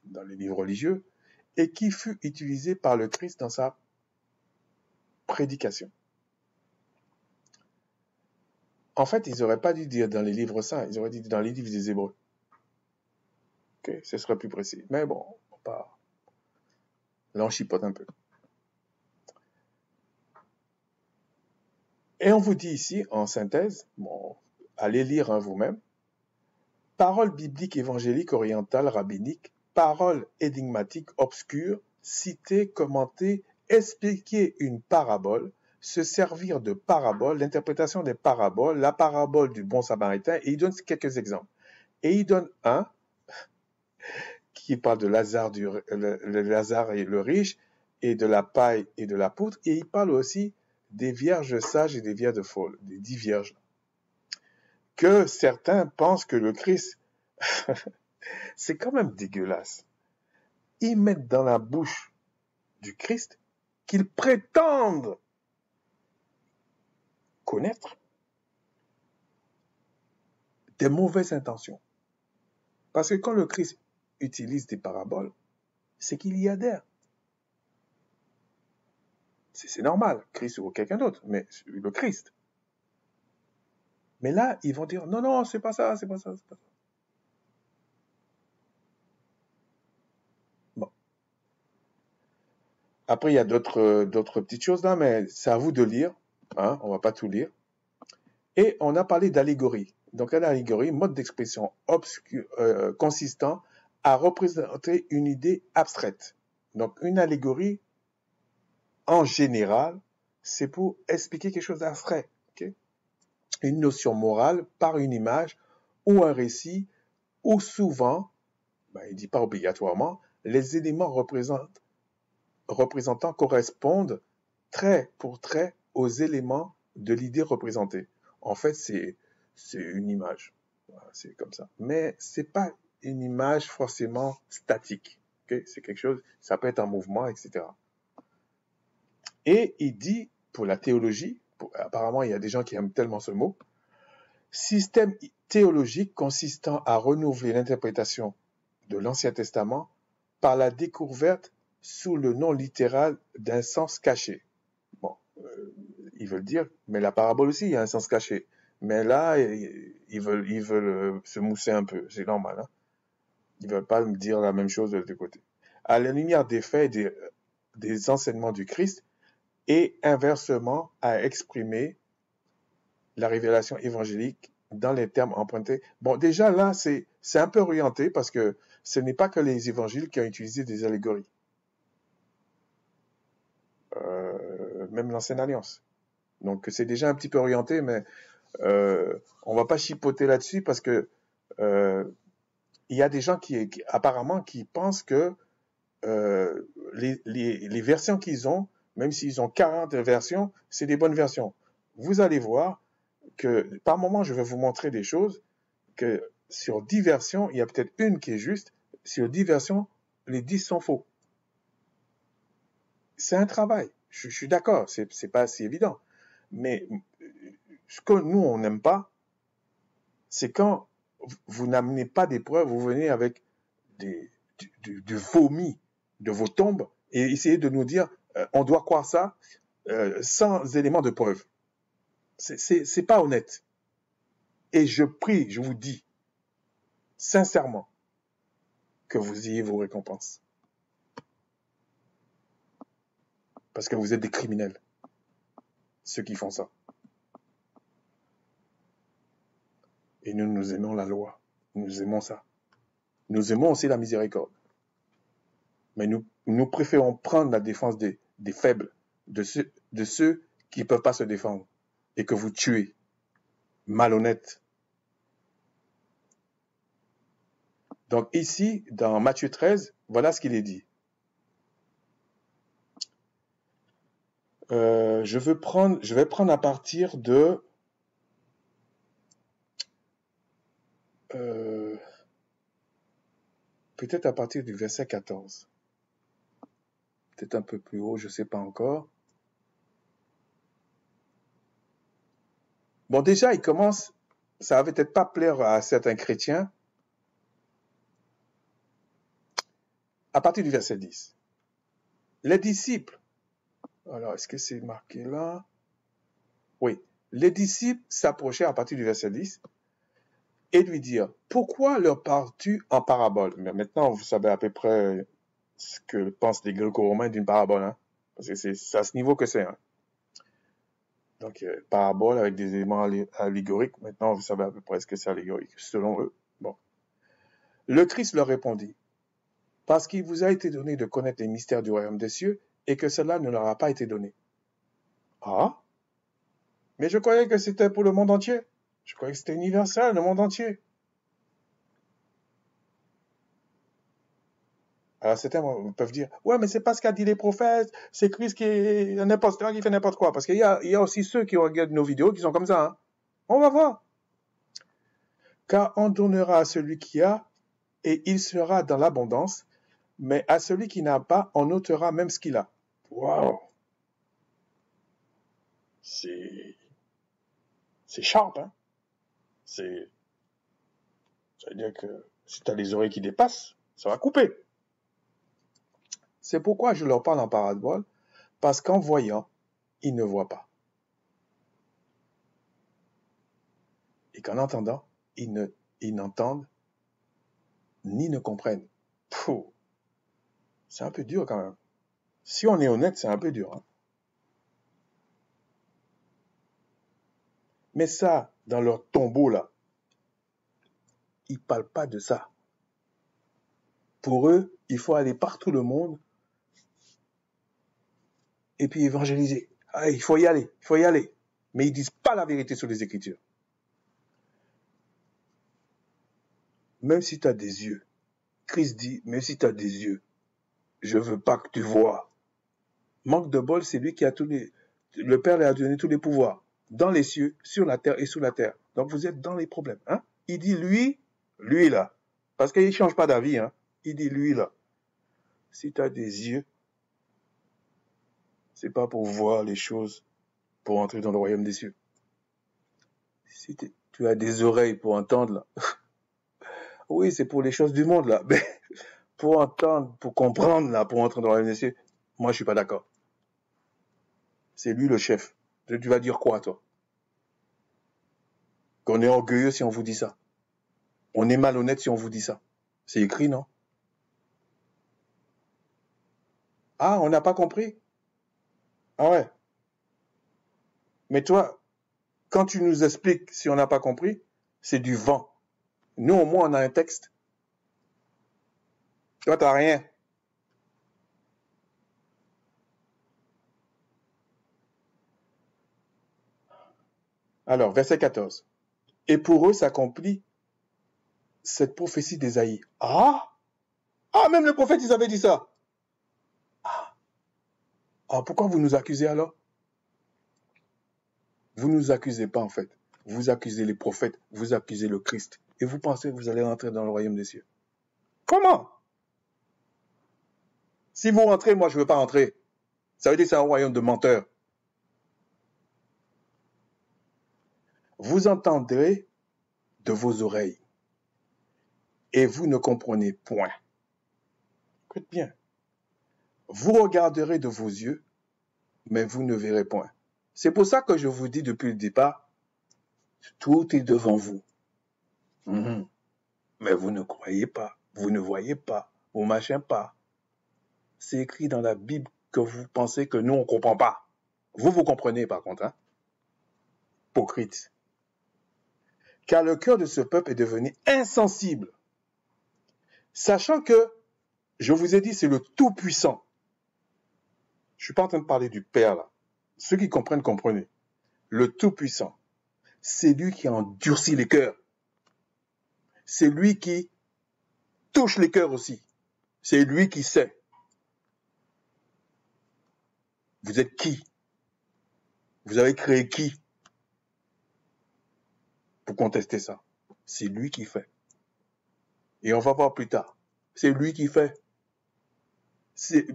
dans les livres religieux, et qui fut utilisé par le Christ dans sa prédication. En fait, ils n'auraient pas dû dire dans les livres saints, ils auraient dit dans les livres des Hébreux. Okay, ce serait plus précis. Mais bon, là on chipote un peu. Et on vous dit ici, en synthèse, bon, allez lire vous-même, paroles bibliques évangéliques orientales rabbiniques, paroles énigmatiques obscures, citer, commenter, expliquer une parabole, se servir de paraboles, l'interprétation des paraboles, la parabole du bon samaritain, et il donne quelques exemples. Et il donne un qui parle de Lazare, le Lazare et le riche, et de la paille et de la poutre, et il parle aussi des vierges sages et des vierges folles, des 10 vierges. Que certains pensent que le Christ, c'est quand même dégueulasse. Ils mettent dans la bouche du Christ qu'ils prétendent connaître des mauvaises intentions. Parce que quand le Christ utilise des paraboles, c'est qu'il y adhère. C'est normal, Christ ou quelqu'un d'autre, mais le Christ. Mais là, ils vont dire, non, non, c'est pas ça, c'est pas ça, c'est pas ça. Bon. Après, il y a d'autres petites choses là, mais c'est à vous de lire. Hein, on va pas tout lire. Et on a parlé d'allégorie. Donc, l'allégorie, mode d'expression consistant à représenter une idée abstraite. Donc, une allégorie, en général, c'est pour expliquer quelque chose d'abstrait. Okay? Une notion morale par une image ou un récit, ou souvent, il ne dit pas obligatoirement, les éléments représentant correspondent trait pour trait aux éléments de l'idée représentée. En fait, c'est une image. Voilà, c'est comme ça. Mais c'est pas une image forcément statique. Okay? C'est quelque chose, ça peut être en mouvement, etc. Et il dit, pour la théologie, apparemment il y a des gens qui aiment tellement ce mot, système théologique consistant à renouveler l'interprétation de l'Ancien Testament par la découverte sous le nom littéral d'un sens caché. Bon, ils veulent dire, mais la parabole aussi, il y a un sens caché. Mais là, ils veulent se mousser un peu, c'est normal. Hein? Ils veulent pas me dire la même chose de deux côtés. À la lumière des faits et des enseignements du Christ, et inversement à exprimer la révélation évangélique dans les termes empruntés. Bon, déjà là, c'est un peu orienté parce que ce n'est pas que les évangiles qui ont utilisé des allégories. Même l'Ancienne Alliance. Donc c'est déjà un petit peu orienté, mais on va pas chipoter là-dessus parce que il y a des gens qui apparemment qui pensent que les versions qu'ils ont, même s'ils ont 40 versions, c'est des bonnes versions. Vous allez voir que par moment, je vais vous montrer des choses que sur 10 versions, il y a peut-être une qui est juste. Sur 10 versions, les 10 sont faux. C'est un travail. Je suis d'accord, c'est pas si évident. Mais ce que nous, on n'aime pas, c'est quand vous n'amenez pas des preuves, vous venez avec du vomi de vos tombes et essayez de nous dire on doit croire ça sans éléments de preuve. C'est pas honnête. Et je prie, je vous dis sincèrement que vous ayez vos récompenses. Parce que vous êtes des criminels, ceux qui font ça. Et nous aimons la loi. Nous aimons ça. Nous aimons aussi la miséricorde. Mais nous préférons prendre la défense des faibles, de ceux qui ne peuvent pas se défendre et que vous tuez. Malhonnête. Donc ici, dans Matthieu 13, voilà ce qu'il est dit. Je vais prendre à partir de peut-être à partir du verset 14. Peut-être un peu plus haut, je ne sais pas encore. Bon, déjà, il commence, ça va peut-être pas plaire à certains chrétiens, à partir du verset 10. Les disciples, alors est-ce que c'est marqué là? Oui, les disciples s'approchaient à partir du verset 10 et lui dirent, pourquoi leur parles-tu en parabole? Mais maintenant, vous savez à peu près ce que pensent les Gréco-Romains d'une parabole, hein? Parce que c'est à ce niveau que c'est. Hein? Donc, parabole avec des éléments allégoriques. Maintenant, vous savez à peu près ce que c'est allégorique, selon eux. Bon. Le Christ leur répondit, parce qu'il vous a été donné de connaître les mystères du royaume des cieux, et que cela ne leur a pas été donné. Ah? Mais je croyais que c'était pour le monde entier. Je croyais que c'était universel, le monde entier. Alors certains peuvent dire, ouais, mais c'est pas ce qu'a dit les prophètes, c'est Christ qui est un imposteur, qui fait n'importe quoi. Parce qu'il y a aussi ceux qui regardent nos vidéos qui sont comme ça. Hein. On va voir. Car on donnera à celui qui a, et il sera dans l'abondance, mais à celui qui n'a pas, on ôtera même ce qu'il a. Waouh! C'est sharp, hein? Ça veut dire que si tu as les oreilles qui dépassent, ça va couper. C'est pourquoi je leur parle en parabole, parce qu'en voyant, ils ne voient pas. Et qu'en entendant, ils n'entendent ni ne comprennent. Pouh, c'est un peu dur quand même. Si on est honnête, c'est un peu dur. Hein? Mais ça, dans leur tombeau là, ils ne parlent pas de ça. Pour eux, il faut aller partout le monde et puis évangéliser. Ah, il faut y aller, il faut y aller. Mais ils disent pas la vérité sur les Écritures. Même si tu as des yeux, Christ dit, même si tu as des yeux, je veux pas que tu vois. Manque de bol, c'est lui qui a tous les... Le Père lui a donné tous les pouvoirs, dans les cieux, sur la terre et sous la terre. Donc vous êtes dans les problèmes. Hein? Il dit lui là. Parce qu'il ne change pas d'avis. Hein? Il dit lui là. Si tu as des yeux, c'est pas pour voir les choses, pour entrer dans le royaume des cieux. Si tu as des oreilles pour entendre là, oui, c'est pour les choses du monde là. Mais pour entendre, pour comprendre là, pour entrer dans le royaume des cieux, moi je suis pas d'accord. C'est lui le chef. Tu vas dire quoi, toi? Qu'on est orgueilleux si on vous dit ça. On est malhonnête si on vous dit ça. C'est écrit, non? Ah, on n'a pas compris? Ah ouais. Mais toi, quand tu nous expliques si on n'a pas compris, c'est du vent. Nous, au moins, on a un texte. Toi, t'as rien. Alors, verset 14. Et pour eux s'accomplit cette prophétie d'Ésaïe. Ah! Ah, même le prophète, ils avaient dit ça. Ah, pourquoi vous nous accusez alors? Vous ne nous accusez pas, en fait. Vous accusez les prophètes, vous accusez le Christ. Et vous pensez que vous allez rentrer dans le royaume des cieux. Comment? Si vous rentrez, moi, je ne veux pas rentrer. Ça veut dire que c'est un royaume de menteurs. Vous entendrez de vos oreilles et vous ne comprenez point. Écoute bien. Vous regarderez de vos yeux, mais vous ne verrez point. C'est pour ça que je vous dis depuis le départ, tout est devant vous. Mais vous ne croyez pas, vous ne voyez pas, vous ne machin pas. C'est écrit dans la Bible que vous pensez que nous, on ne comprend pas. Vous comprenez par contre, hein? Hypocrite. Car le cœur de ce peuple est devenu insensible. Sachant que, je vous ai dit, c'est le Tout-Puissant. Je ne suis pas en train de parler du Père, là. Ceux qui comprennent, comprenez. Le Tout-Puissant, c'est lui qui endurcit les cœurs. C'est lui qui touche les cœurs aussi. C'est lui qui sait. Vous êtes qui? Vous avez créé qui pour contester ça? C'est lui qui fait. Et on va voir plus tard. C'est lui qui fait.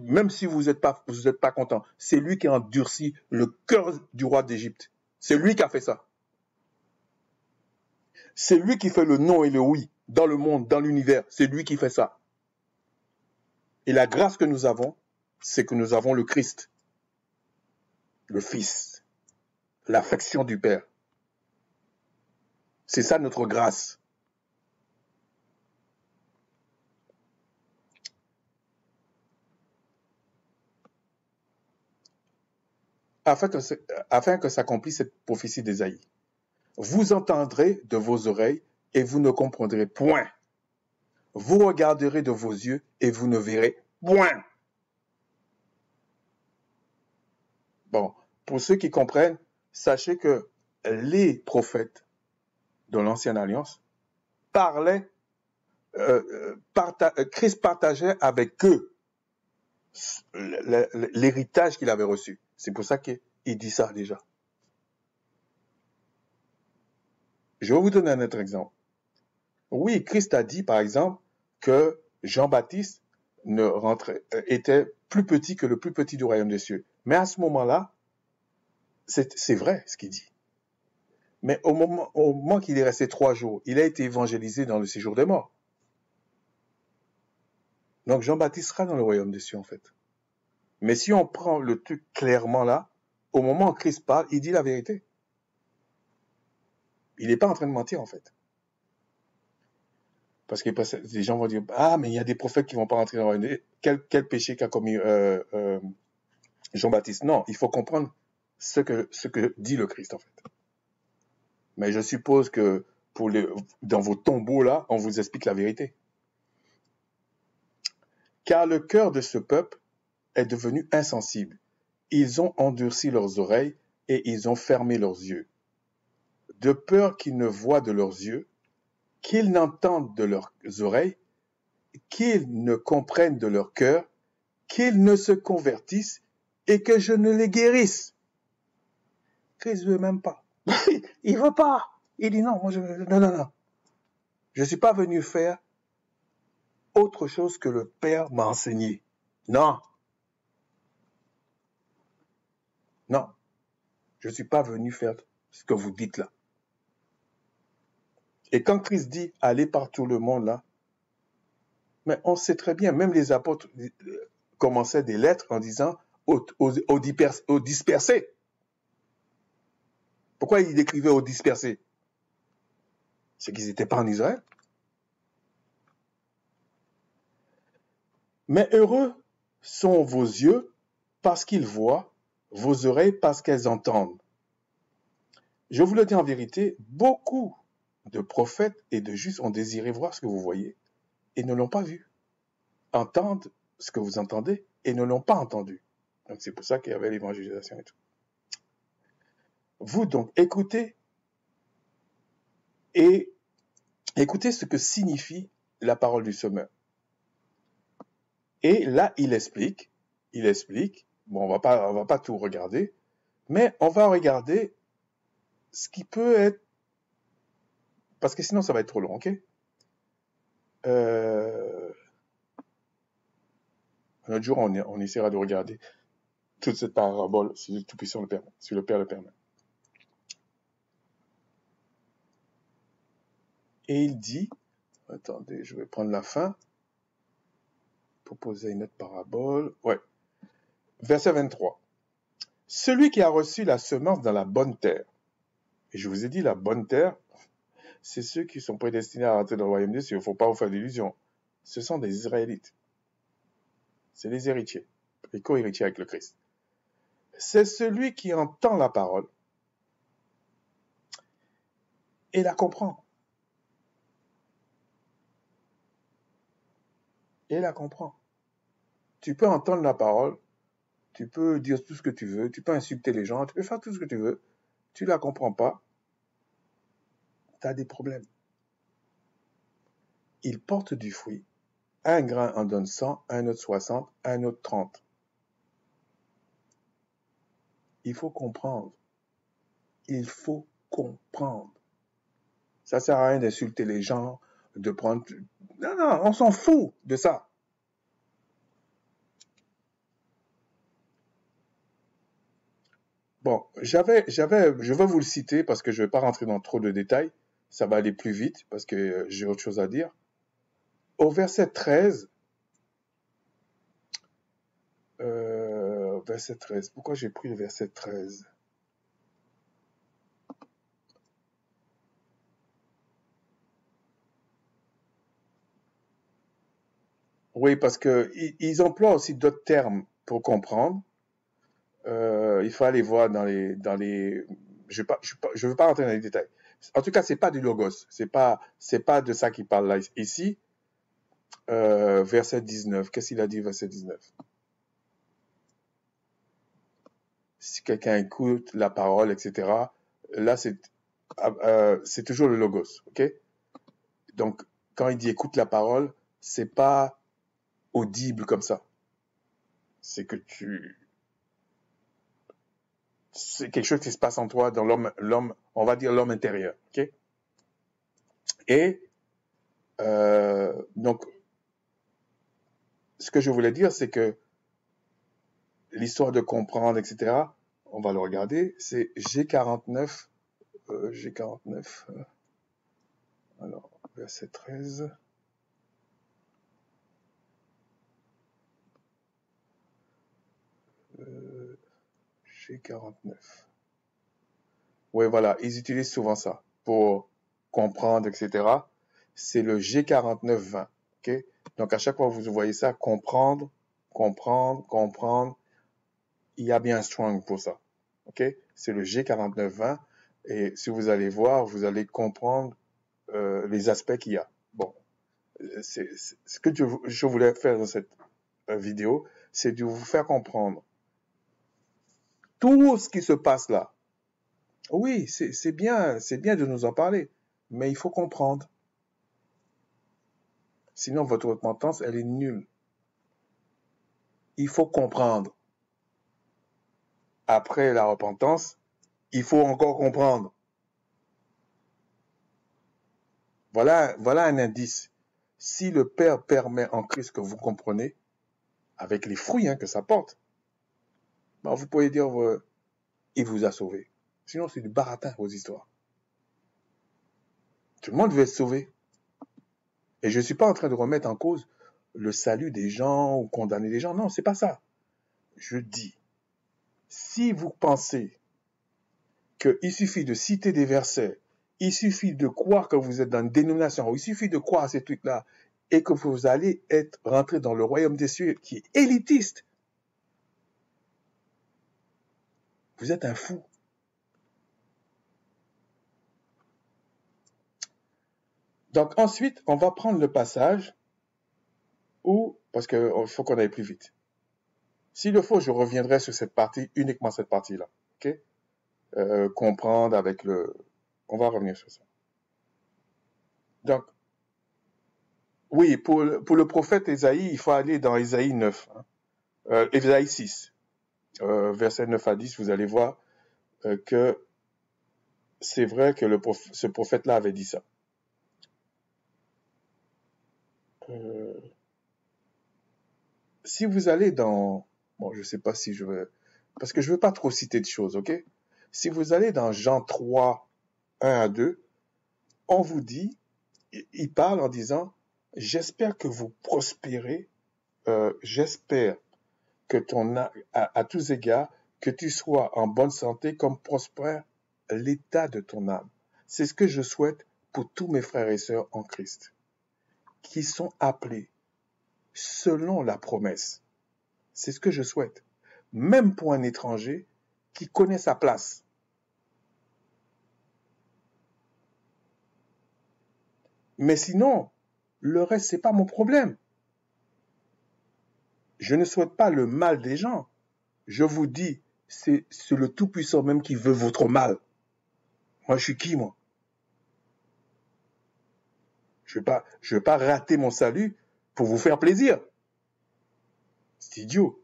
Même si vous n'êtes pas content, c'est lui qui a endurci le cœur du roi d'Égypte. C'est lui qui a fait ça. C'est lui qui fait le non et le oui dans le monde, dans l'univers. C'est lui qui fait ça. Et la grâce que nous avons, c'est que nous avons le Christ, le Fils, l'affection du Père. C'est ça notre grâce. Afin que s'accomplisse cette prophétie d'Ésaïe. Vous entendrez de vos oreilles et vous ne comprendrez point. Vous regarderez de vos yeux et vous ne verrez point. Bon, pour ceux qui comprennent, sachez que les prophètes de l'Ancienne Alliance parlaient, Christ partageait avec eux l'héritage qu'il avait reçu. C'est pour ça qu'il dit ça déjà. Je vais vous donner un autre exemple. Oui, Christ a dit, par exemple, que Jean-Baptiste était plus petit que le plus petit du royaume des cieux. Mais à ce moment-là, c'est vrai ce qu'il dit. Mais au moment qu'il est resté 3 jours, il a été évangélisé dans le séjour des morts. Donc Jean-Baptiste sera dans le royaume des cieux, en fait. Mais si on prend le truc clairement là, au moment où Christ parle, il dit la vérité. Il n'est pas en train de mentir, en fait. Parce que les gens vont dire, ah, mais il y a des prophètes qui ne vont pas rentrer dans le royaume. Quel péché qu'a commis Jean-Baptiste? Non, il faut comprendre ce que dit le Christ, en fait. Mais je suppose que dans vos tombeaux, là, on vous explique la vérité. Car le cœur de ce peuple est devenu insensible. Ils ont endurci leurs oreilles et ils ont fermé leurs yeux, de peur qu'ils ne voient de leurs yeux, qu'ils n'entendent de leurs oreilles, qu'ils ne comprennent de leur cœur, qu'ils ne se convertissent et que je ne les guérisse. Christ ne veut même pas. Il veut pas. Il dit non, non. Je ne suis pas venu faire autre chose que le Père m'a enseigné. Non. Non. Je ne suis pas venu faire ce que vous dites là. Et quand Christ dit allez par tout le monde là, mais on sait très bien, même les apôtres commençaient des lettres en disant aux dispersés. Pourquoi ils écrivaient aux dispersés? C'est qu'ils n'étaient pas en Israël. Mais heureux sont vos yeux parce qu'ils voient, vos oreilles parce qu'elles entendent. Je vous le dis en vérité, beaucoup de prophètes et de justes ont désiré voir ce que vous voyez et ne l'ont pas vu. Entendre ce que vous entendez et ne l'ont pas entendu. Donc c'est pour ça qu'il y avait l'évangélisation et tout. Vous donc écoutez ce que signifie la parole du semeur. Et là, il explique, bon, on va pas tout regarder, mais on va regarder ce qui peut être, parce que sinon ça va être trop long, ok? Un autre jour, on essaiera de regarder toute cette parabole, si le Tout-Puissant le permet, si le Père le permet. Et il dit, attendez, je vais prendre la fin, pour poser une autre parabole, ouais. Verset 23. Celui qui a reçu la semence dans la bonne terre, et je vous ai dit, la bonne terre, c'est ceux qui sont prédestinés à rentrer dans le royaume des cieux. Il ne faut pas vous faire d'illusions. Ce sont des Israélites. C'est les héritiers, les co-héritiers avec le Christ. C'est celui qui entend la parole et la comprend. Et la comprend. Tu peux entendre la parole, tu peux dire tout ce que tu veux, tu peux insulter les gens, tu peux faire tout ce que tu veux, tu la comprends pas, tu as des problèmes. Il porte du fruit. Un grain en donne 100, un autre 60, un autre 30. Il faut comprendre. Il faut comprendre. Ça sert à rien d'insulter les gens, de prendre... Non, on s'en fout de ça. Bon, je vais vous le citer parce que je ne vais pas rentrer dans trop de détails. Ça va aller plus vite parce que j'ai autre chose à dire. Au verset 13, pourquoi j'ai pris le verset 13? Oui, parce que ils emploient aussi d'autres termes pour comprendre. Il faut aller voir dans les. Je veux pas rentrer dans les détails. En tout cas, c'est pas du logos. C'est pas de ça qu'il parle là ici. Verset 19. Qu'est-ce qu'il a dit, verset 19? Si quelqu'un écoute la parole, etc. Là, c'est toujours le logos, ok? Donc, quand il dit écoute la parole, c'est pas audible comme ça. C'est que c'est quelque chose qui se passe en toi, dans l'homme, on va dire l'homme intérieur, ok? Et donc, ce que je voulais dire, c'est que l'histoire de comprendre, etc., on va le regarder, c'est G49, alors, verset 13. G49. Oui, voilà, ils utilisent souvent ça pour comprendre, etc. C'est le G4920, ok? Donc, à chaque fois que vous voyez ça, comprendre, il y a bien un strong pour ça, ok? C'est le G4920 et si vous allez voir, vous allez comprendre les aspects qu'il y a. Bon, c'est ce que je voulais faire dans cette vidéo, c'est de vous faire comprendre Tout ce qui se passe là, oui, c'est bien de nous en parler, mais il faut comprendre. Sinon, votre repentance, elle est nulle. Il faut comprendre. Après la repentance, il faut encore comprendre. Voilà un indice. Si le Père permet en Christ que vous comprenez, avec les fruits que ça porte, ben vous pouvez dire, il vous a sauvé. Sinon, c'est du baratin, vos histoires. Tout le monde veut être sauvé. Et je ne suis pas en train de remettre en cause le salut des gens ou condamner les gens. Non, c'est pas ça. Je dis, si vous pensez qu'il suffit de citer des versets, il suffit de croire que vous êtes dans une dénomination, il suffit de croire à ces trucs-là, et que vous allez être rentré dans le royaume des cieux qui est élitiste, vous êtes un fou. Donc ensuite, on va prendre le passage où, parce qu'il faut qu'on aille plus vite. S'il le faut, je reviendrai sur cette partie, uniquement cette partie-là. Ok? Comprendre avec le... On va revenir sur ça. Donc, oui, pour le prophète Ésaïe, il faut aller dans Ésaïe 9, Ésaïe 6, versets 9 à 10, vous allez voir que c'est vrai que ce prophète-là avait dit ça. Si vous allez dans... Bon, je ne sais pas si je veux... Parce que je ne veux pas trop citer de choses, ok? Si vous allez dans Jean 3, 1 à 2, on vous dit, il parle en disant, j'espère que vous prospérez, j'espère que à tous égards, que tu sois en bonne santé comme prospère l'état de ton âme. C'est ce que je souhaite pour tous mes frères et sœurs en Christ, qui sont appelés selon la promesse. C'est ce que je souhaite. Même pour un étranger qui connaît sa place. Mais sinon, le reste, c'est pas mon problème. Je ne souhaite pas le mal des gens. Je vous dis, c'est le Tout-Puissant même qui veut votre mal. Moi, je suis qui, moi? Je vais pas rater mon salut pour vous faire plaisir. C'est idiot.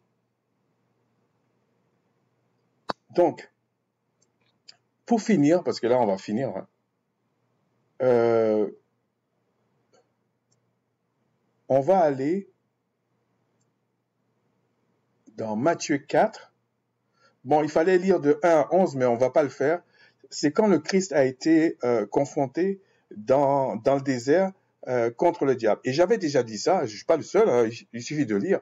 Donc, pour finir, parce que là, on va finir, on va aller dans Matthieu 4. Bon, il fallait lire de 1 à 11, mais on va pas le faire. C'est quand le Christ a été confronté dans le désert contre le diable. Et j'avais déjà dit ça, je suis pas le seul, il suffit de lire.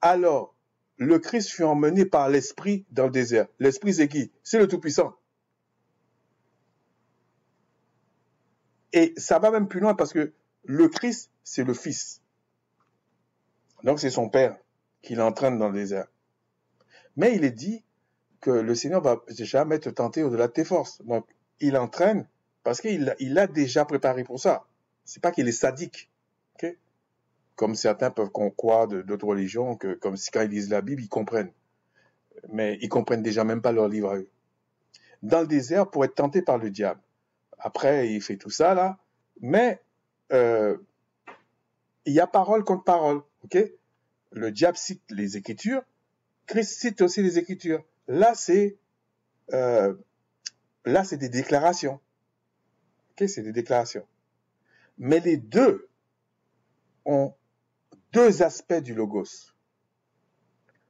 Alors, le Christ fut emmené par l'Esprit dans le désert. L'Esprit, c'est qui? C'est le Tout-Puissant. Et ça va même plus loin parce que le Christ, c'est le Fils. Donc, c'est son Père qui l'entraîne dans le désert. Mais il est dit que le Seigneur va jamais te tenter au-delà de tes forces. Donc, il entraîne parce qu'il l'a déjà préparé pour ça. C'est pas qu'il est sadique. Okay? Comme certains peuvent croire d'autres religions, que comme si quand ils lisent la Bible, ils comprennent. Mais ils comprennent déjà même pas leur livre à eux. Dans le désert, pour être tenté par le diable. Après, il fait tout ça, là. Mais, il y a parole contre parole. Ok? Le diable cite les Écritures. Christ cite aussi les Écritures. Là, c'est des déclarations. Ok? C'est des déclarations. Mais les deux ont deux aspects du logos.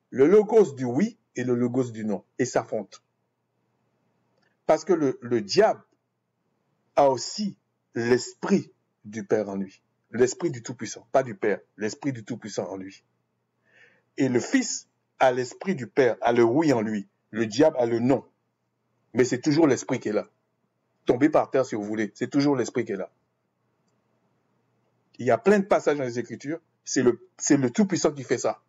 Le logos du oui et le logos du non. Et s'affrontent. Parce que le diable a aussi l'esprit du Père en lui. L'esprit du Tout-Puissant. Pas du Père. L'esprit du Tout-Puissant en lui. Et le Fils a l'esprit du Père, a le oui en lui. Le diable a le non. Mais c'est toujours l'esprit qui est là. Tombez par terre si vous voulez. C'est toujours l'esprit qui est là. Il y a plein de passages dans les Écritures. C'est le Tout-Puissant qui fait ça.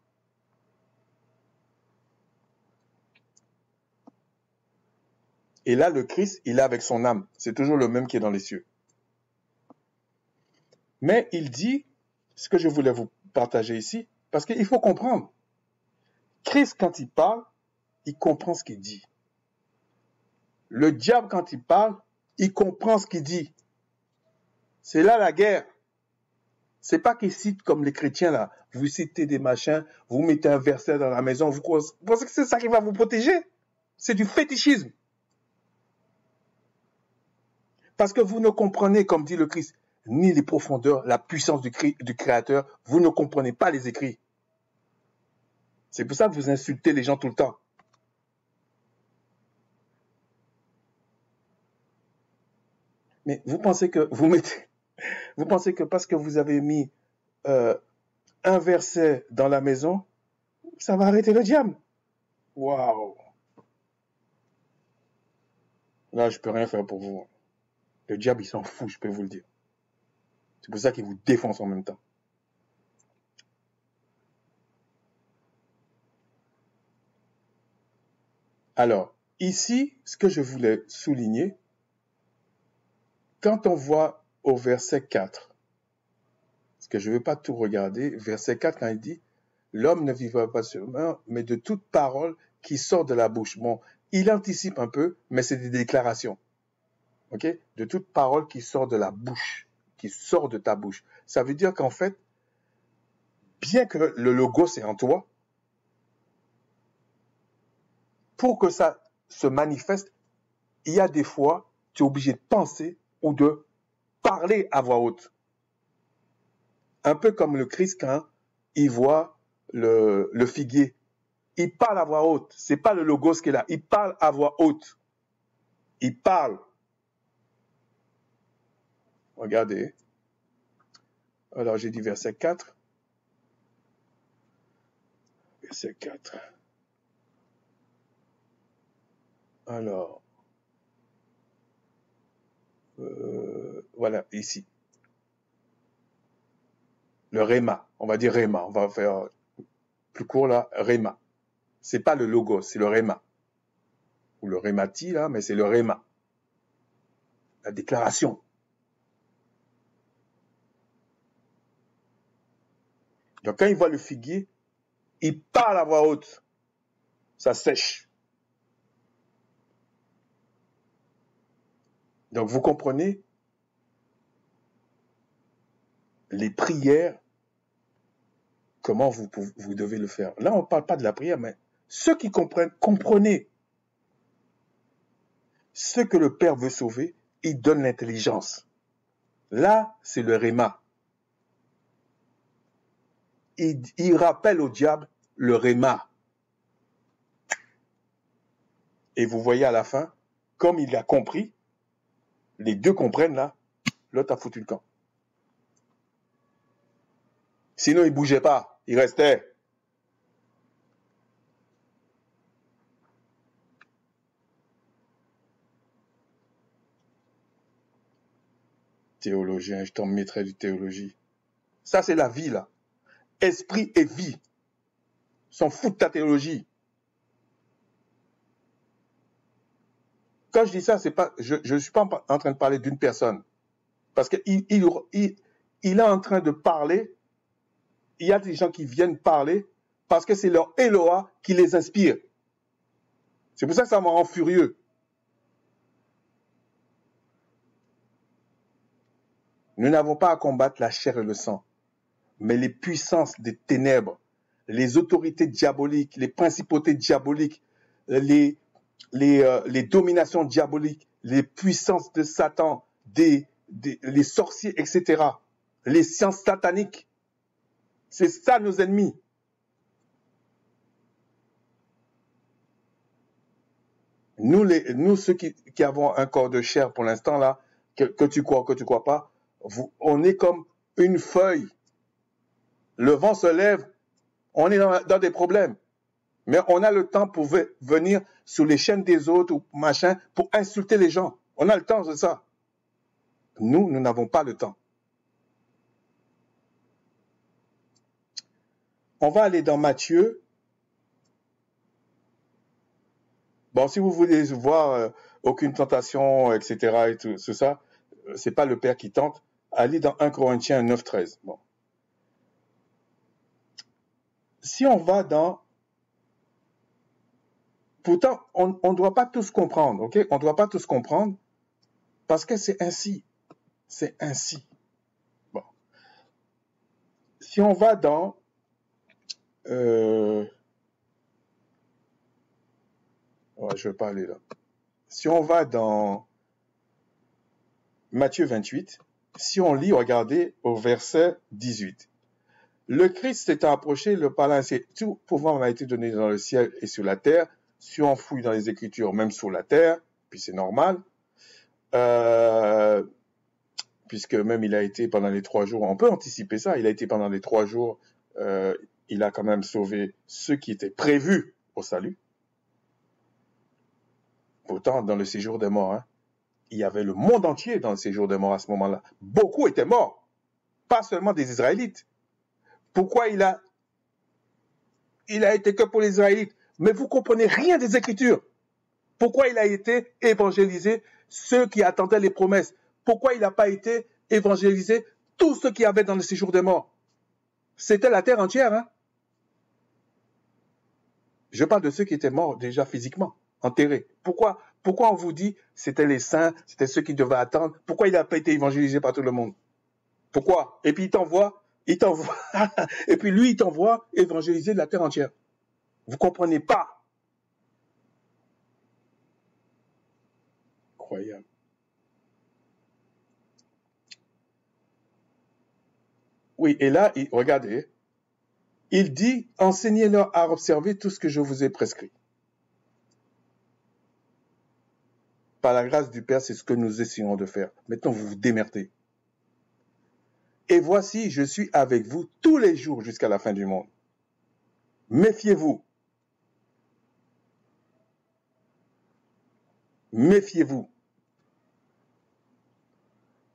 Et là, le Christ, il est avec son âme. C'est toujours le même qui est dans les cieux. Mais il dit, ce que je voulais vous partager ici, parce qu'il faut comprendre. Christ, quand il parle, il comprend ce qu'il dit. Le diable, quand il parle, il comprend ce qu'il dit. C'est là la guerre. C'est pas qu'il cite comme les chrétiens là. Vous citez des machins, vous mettez un verset dans la maison, vous pensez que c'est ça qui va vous protéger? C'est du fétichisme. Parce que vous ne comprenez, comme dit le Christ, ni les profondeurs, la puissance du Créateur. Vous ne comprenez pas les écrits. C'est pour ça que vous insultez les gens tout le temps. Mais vous pensez que parce que vous avez mis un verset dans la maison, ça va arrêter le diable? Waouh! Là, je peux rien faire pour vous. Le diable, il s'en fout, je peux vous le dire. C'est pour ça qu'il vous défonce en même temps. Alors, ici, ce que je voulais souligner, quand on voit au verset 4, parce que je ne veux pas tout regarder, verset 4, quand il dit « L'homme ne vivra pas sur pain, mais de toute parole qui sort de la bouche. » Bon, il anticipe un peu, mais c'est des déclarations. Ok? De toute parole qui sort de la bouche, qui sort de ta bouche. Ça veut dire qu'en fait, bien que le logo c'est en toi, pour que ça se manifeste, il y a des fois, tu es obligé de penser ou de parler à voix haute. Un peu comme le Christ quand il voit le figuier. Il parle à voix haute. C'est pas le logos qui est là. Il parle à voix haute. Il parle. Regardez. Alors, j'ai dit verset 4. Verset 4. Alors, voilà, ici. Le réma. On va dire réma. On va faire plus court là. Réma. C'est pas le logos, c'est le réma. Ou le rémati, là, mais c'est le réma. La déclaration. Donc, quand il voit le figuier, il parle à voix haute. Ça sèche. Donc, vous comprenez les prières, comment vous devez le faire. Là, on ne parle pas de la prière, mais ceux qui comprennent, comprenez. Ce que le Père veut sauver, il donne l'intelligence. Là, c'est le réma. Il rappelle au diable le réma. Et vous voyez à la fin, comme il a compris, les deux comprennent là, l'autre a foutu le camp. Sinon, il ne bougeait pas, il restait. Théologien, je t'en mettrai du théologie. Ça, c'est la vie, là. Esprit et vie. S'en fout de ta théologie. Quand je dis ça, c'est pas, je ne suis pas en train de parler d'une personne. Parce qu'il est en train de parler. Il y a des gens qui viennent parler parce que c'est leur Eloah qui les inspire. C'est pour ça que ça me rend furieux. Nous n'avons pas à combattre la chair et le sang, mais les puissances des ténèbres, les autorités diaboliques, les principautés diaboliques, les dominations diaboliques, les puissances de Satan, les sorciers, etc. Les sciences sataniques. C'est ça nos ennemis. Nous ceux qui avons un corps de chair pour l'instant là, que tu crois ou que tu crois pas, on est comme une feuille. Le vent se lève, on est dans des problèmes. Mais on a le temps pour venir sur les chaînes des autres ou machin pour insulter les gens. On a le temps de ça. Nous n'avons pas le temps. On va aller dans Matthieu. Bon, si vous voulez voir aucune tentation, etc., et tout ça, c'est pas le Père qui tente. Allez dans 1 Corinthiens 9, 13. Bon. Si on va dans Pourtant, on ne doit pas tous comprendre, ok? On ne doit pas tous comprendre parce que c'est ainsi. C'est ainsi. Bon. Si on va dans... ouais, je ne vais pas aller là. Si on va dans Matthieu 28, si on lit, regardez au verset 18. Le Christ s'étant approché, le parlant ainsi, tout pouvoir m'a été donné dans le ciel et sur la terre. Si on fouille dans les Écritures, même sur la terre, puis c'est normal, puisque même il a été pendant les 3 jours, on peut anticiper ça, il a été pendant les 3 jours, il a quand même sauvé ceux qui étaient prévus au salut. Pourtant, dans le séjour des morts, hein, il y avait le monde entier dans le séjour des morts à ce moment-là. Beaucoup étaient morts, pas seulement des Israélites. Pourquoi il a été que pour les Israélites? Mais vous comprenez rien des Écritures. Pourquoi il a été évangélisé ceux qui attendaient les promesses? Pourquoi il n'a pas été évangélisé tous ceux qui avaient dans le séjour des morts? C'était la terre entière, hein? Je parle de ceux qui étaient morts déjà physiquement, enterrés. Pourquoi on vous dit c'était les saints, c'était ceux qui devaient attendre? Pourquoi il n'a pas été évangélisé par tout le monde? Pourquoi? Et puis il t'envoie, et puis lui il t'envoie évangéliser la terre entière. Vous comprenez pas? Incroyable. Oui, et là, regardez, il dit, enseignez-leur à observer tout ce que je vous ai prescrit. Par la grâce du Père, c'est ce que nous essayons de faire. Maintenant, vous vous démerdez. Et voici, je suis avec vous tous les jours jusqu'à la fin du monde. Méfiez-vous. Méfiez-vous.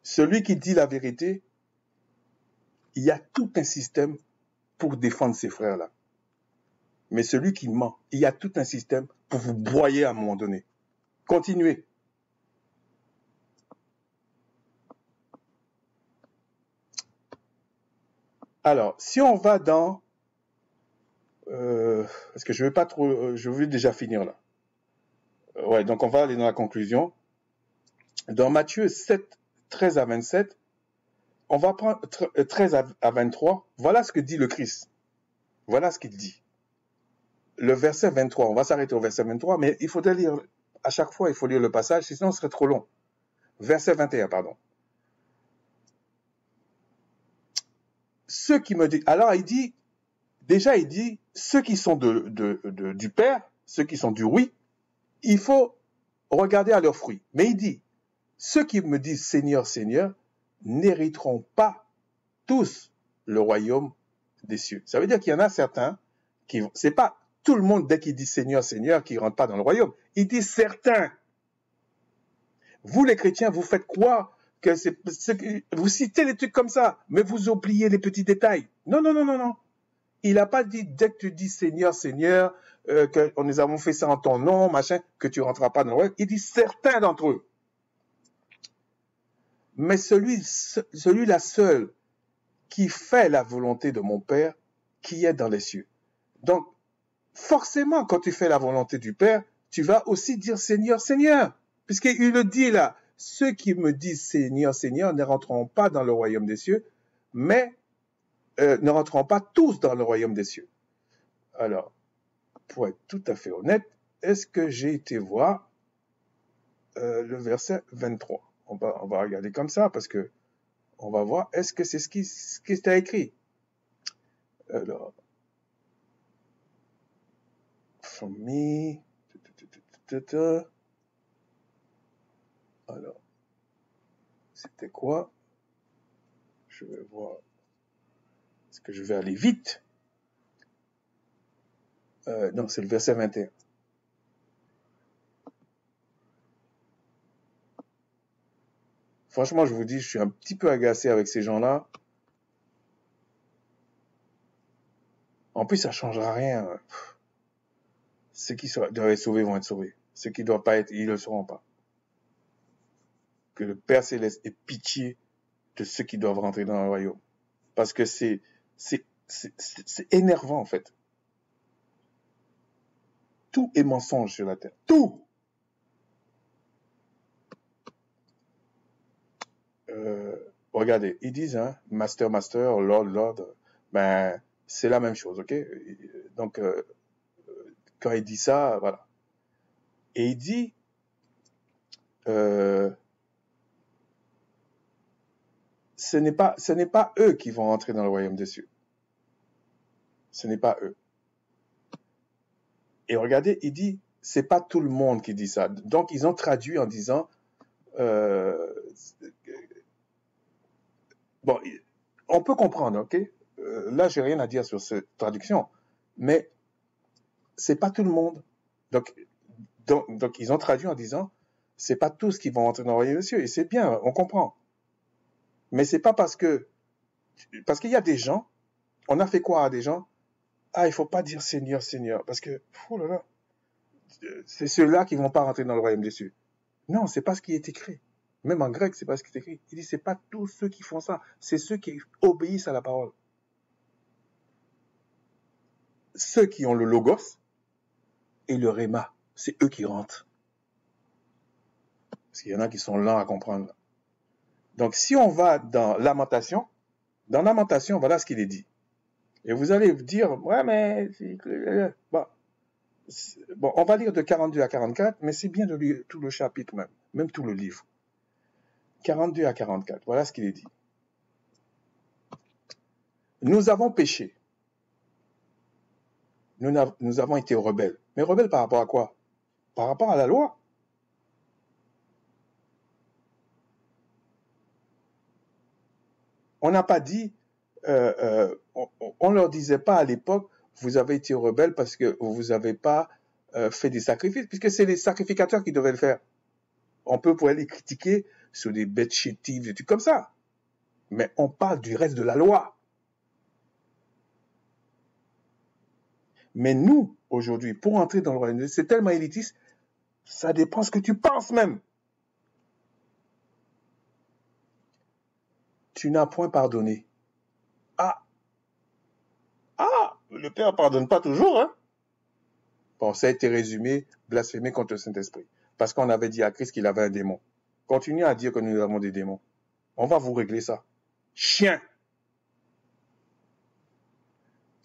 Celui qui dit la vérité, il y a tout un système pour défendre ses frères-là. Mais celui qui ment, il y a tout un système pour vous broyer à un moment donné. Continuez. Alors, si on va dans... parce que je ne vais pas trop... je veux déjà finir là. Ouais, donc on va aller dans la conclusion. Dans Matthieu 7, 13 à 27, on va prendre 13 à 23. Voilà ce que dit le Christ. Voilà ce qu'il dit. Le verset 23, on va s'arrêter au verset 23, mais il faudrait lire, à chaque fois, il faut lire le passage, sinon ce serait trop long. Verset 21, pardon. Ceux qui me disent, alors il dit, ceux qui sont du Père, ceux qui sont du oui, il faut regarder à leurs fruits. Mais il dit, ceux qui me disent Seigneur, Seigneur, n'hériteront pas tous le royaume des cieux. Ça veut dire qu'il y en a certains qui, c'est pas tout le monde dès qu'il dit Seigneur, Seigneur, qui rentre pas dans le royaume. Il dit certains. Vous les chrétiens, vous faites croire que vous citez les trucs comme ça, mais vous oubliez les petits détails. Non, non, non, non, non. Il n'a pas dit dès que tu dis Seigneur, Seigneur, que nous avons fait ça en ton nom, machin, que tu rentreras pas dans le royaume. Il dit certains d'entre eux. Mais celui-là seul qui fait la volonté de mon Père qui est dans les cieux. Donc, forcément, quand tu fais la volonté du Père, tu vas aussi dire Seigneur, Seigneur. Puisqu'il le dit là, ceux qui me disent Seigneur, Seigneur ne rentreront pas dans le royaume des cieux, mais ne rentreront pas tous dans le royaume des cieux. Alors, pour être tout à fait honnête, est-ce que j'ai été voir le verset 23? On va regarder comme ça parce que on va voir, est-ce que c'est ce qui est écrit? Alors, for me, alors, c'était quoi? Je vais voir. Est-ce que je vais aller vite? Non, c'est le verset 21. Franchement, je vous dis, je suis un petit peu agacé avec ces gens-là. En plus, ça ne changera rien. Ceux qui doivent être sauvés vont être sauvés. Ceux qui ne doivent pas être, ils ne le seront pas. Que le Père Céleste ait pitié de ceux qui doivent rentrer dans le royaume. Parce que c'est énervant, en fait. Tout est mensonge sur la terre. Tout. Regardez, ils disent, hein, master, master, lord, lord, ben, c'est la même chose, ok? Donc, quand il dit ça, voilà. Et il dit, ce n'est pas eux qui vont entrer dans le royaume des cieux. Ce n'est pas eux. Et regardez, il dit, c'est pas tout le monde qui dit ça. Donc, ils ont traduit en disant, bon, on peut comprendre, ok? Là, j'ai rien à dire sur cette traduction, mais c'est pas tout le monde. Donc, ils ont traduit en disant, c'est pas tous qui vont entrer dans le royaume des cieux. Et c'est bien, on comprend. Mais c'est pas parce qu'il y a des gens, on a fait croire à des gens, ah, il faut pas dire Seigneur, Seigneur, parce que, oh là là, c'est ceux-là qui vont pas rentrer dans le royaume des cieux. Non, c'est pas ce qui est écrit. Même en grec, c'est pas ce qui est écrit. Il dit, c'est pas tous ceux qui font ça, c'est ceux qui obéissent à la parole. Ceux qui ont le logos et le réma, c'est eux qui rentrent. Parce qu'il y en a qui sont lents à comprendre. Donc, si on va dans Lamentation, voilà ce qu'il est dit. Et vous allez vous dire, ouais, mais... Bon, on va lire de 42 à 44, mais c'est bien de lire tout le chapitre même tout le livre. 42 à 44, voilà ce qu'il est dit. Nous avons péché. Nous avons été rebelles. Mais rebelles par rapport à quoi? Par rapport à la loi. On n'a pas dit, on leur disait pas à l'époque, vous avez été rebelles parce que vous n'avez pas fait des sacrifices, puisque c'est les sacrificateurs qui devaient le faire. On peut pouvoir les critiquer sur des bêtes chétives, des trucs comme ça. Mais on parle du reste de la loi. Mais nous, aujourd'hui, pour entrer dans le royaume de Dieu, c'est tellement élitiste, ça dépend ce que tu penses même. Tu n'as point pardonné. Le Père pardonne pas toujours, hein? Bon, ça a été résumé, blasphémer contre le Saint-Esprit. Parce qu'on avait dit à Christ qu'il avait un démon. Continuez à dire que nous avons des démons. On va vous régler ça. Chien!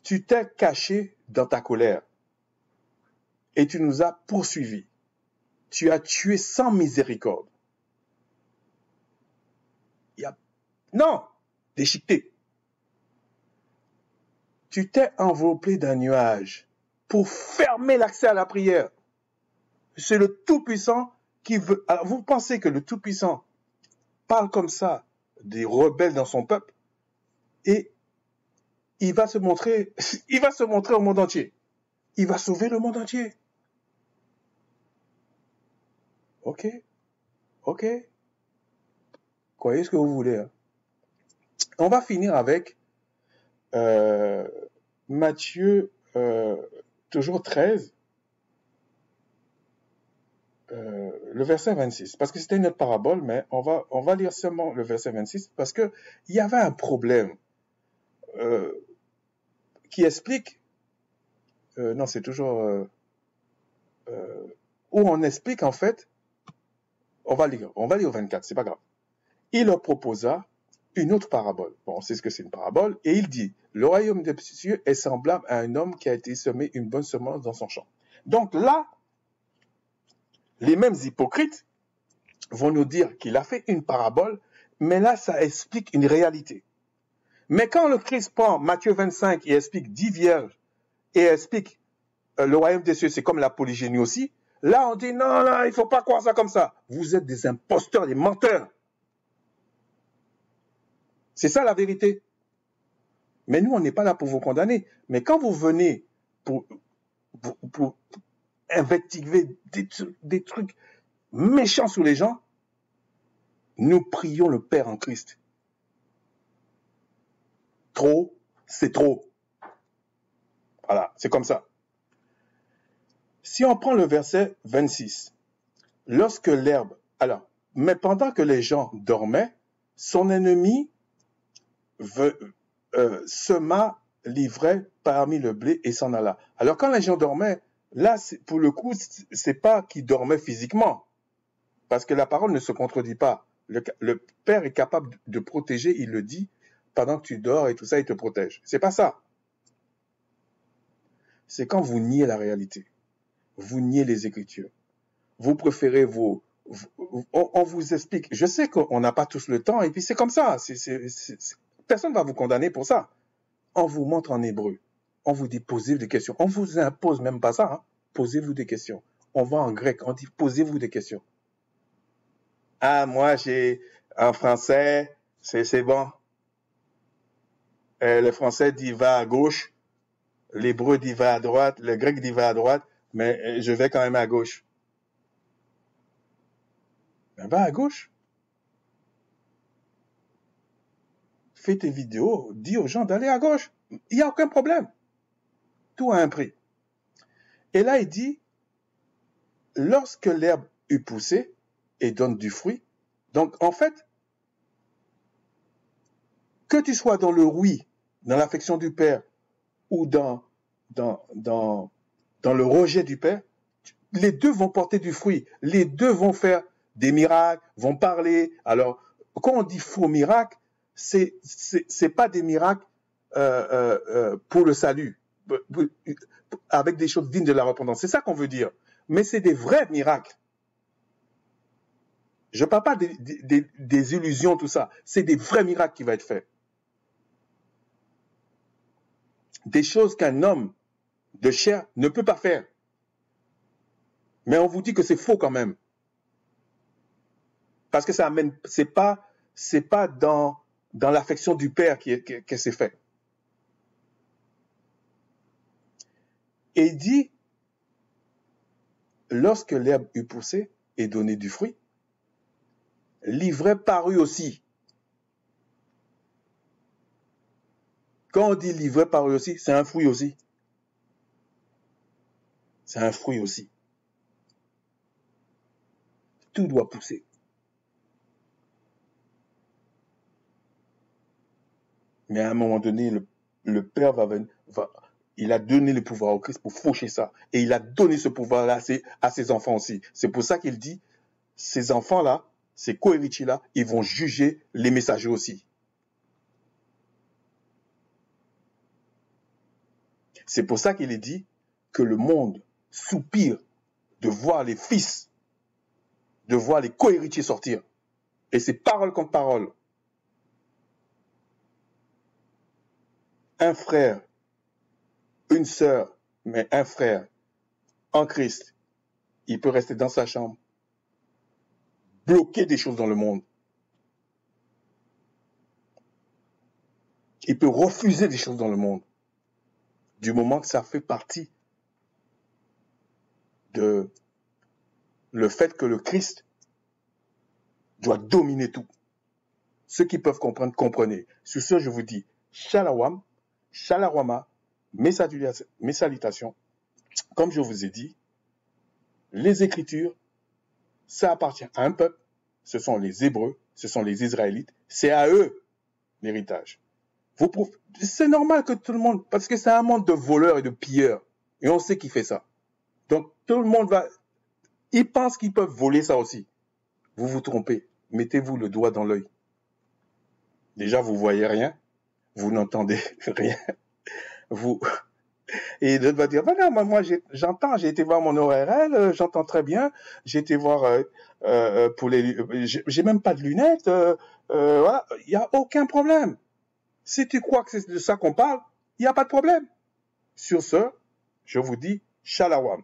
Tu t'es caché dans ta colère. Et tu nous as poursuivis. Tu as tué sans miséricorde. Non! Déchiqueté. Tu t'es enveloppé d'un nuage pour fermer l'accès à la prière. C'est le Tout-Puissant qui veut... Alors, vous pensez que le Tout-Puissant parle comme ça des rebelles dans son peuple et il va se montrer au monde entier. Il va sauver le monde entier. Ok. Croyez ce que vous voulez. Hein. On va finir avec Matthieu, toujours 13, le verset 26. Parce que c'était une autre parabole, mais on va lire seulement le verset 26 parce que il y avait un problème qui explique, non, c'est toujours où on explique en fait, on va lire au 24, c'est pas grave. Il leur proposa une autre parabole. Bon, on sait ce que c'est une parabole. Et il dit, le royaume des cieux est semblable à un homme qui a été semé une bonne semence dans son champ. Donc là, les mêmes hypocrites vont nous dire qu'il a fait une parabole, mais là, ça explique une réalité. Mais quand le Christ prend Matthieu 25 et explique 10 vierges et explique le royaume des cieux, c'est comme la polygénie aussi, là, on dit, non, il ne faut pas croire ça comme ça. Vous êtes des imposteurs, des menteurs. C'est ça la vérité. Mais nous, on n'est pas là pour vous condamner. Mais quand vous venez pour invectiver des trucs méchants sur les gens, nous prions le Père en Christ. Trop, c'est trop. Voilà, c'est comme ça. Si on prend le verset 26, lorsque l'herbe... Alors, mais pendant que les gens dormaient, son ennemi sema l'ivraie parmi le blé et s'en alla. Alors quand les gens dormaient, Là, pour le coup, c'est pas qu'il dormait physiquement, parce que la parole ne se contredit pas. Le Père est capable de protéger, il le dit, pendant que tu dors et tout ça, il te protège. C'est pas ça. C'est quand vous niez la réalité. Vous niez les Écritures. Vous préférez on vous explique. Je sais qu'on n'a pas tous le temps, et puis c'est comme ça. Personne ne va vous condamner pour ça. On vous montre en hébreu. On vous dit posez des questions. On vous impose même pas ça. Hein. Posez-vous des questions. On va en grec. On dit posez-vous des questions. Ah, moi, en français, c'est bon. Le français dit va à gauche. L'hébreu dit va à droite. Le grec dit va à droite. Mais je vais quand même à gauche. Ben, va à gauche. Fais tes vidéos. Dis aux gens d'aller à gauche. Il n'y a aucun problème. Tout a un prix. Et là, il dit, lorsque l'herbe eut poussé et donne du fruit, donc en fait, que tu sois dans le oui, dans l'affection du Père, ou dans le rejet du Père, les deux vont porter du fruit. Les deux vont faire des miracles, vont parler. Alors, quand on dit faux miracles, c'est pas des miracles pour le salut, avec des choses dignes de la repentance. C'est ça qu'on veut dire. Mais c'est des vrais miracles. Je ne parle pas des illusions, tout ça. C'est des vrais miracles qui vont être faits. Des choses qu'un homme de chair ne peut pas faire. Mais on vous dit que c'est faux quand même. Parce que ça amène, c'est pas dans l'affection du Père que c'est fait. Et il dit, lorsque l'herbe eut poussé et donné du fruit, l'ivraie parut aussi. Quand on dit l'ivraie parut aussi, c'est un fruit aussi. C'est un fruit aussi. Tout doit pousser. Mais à un moment donné, le Père il a donné le pouvoir au Christ pour faucher ça. Et il a donné ce pouvoir-là à ses enfants aussi. C'est pour ça qu'il dit, ces enfants-là, ces co-héritiers-là, ils vont juger les messagers aussi. C'est pour ça qu'il est dit que le monde soupire de voir les fils, de voir les co-héritiers sortir. Et c'est parole contre parole. Un frère, une sœur, mais un frère en Christ, il peut rester dans sa chambre, bloquer des choses dans le monde. Il peut refuser des choses dans le monde, du moment que ça fait partie de le fait que le Christ doit dominer tout. Ceux qui peuvent comprendre, comprenez. Sur ce, je vous dis, Shalawam, Shalawama, mes salutations. Comme je vous ai dit, les Écritures, ça appartient à un peuple, ce sont les Hébreux, ce sont les Israélites, c'est à eux l'héritage. C'est normal que tout le monde, parce que c'est un monde de voleurs et de pilleurs, et on sait qui fait ça. Donc tout le monde ils pensent qu'ils peuvent voler ça aussi. Vous vous trompez, mettez-vous le doigt dans l'œil. Déjà, vous voyez rien, vous n'entendez rien, et l'autre va dire, ben non, moi j'entends, j'ai été voir mon ORL, j'entends très bien, j'ai été voir j'ai même pas de lunettes, voilà, il n'y a aucun problème. Si tu crois que c'est de ça qu'on parle, il n'y a pas de problème. Sur ce, je vous dis, Shalawam.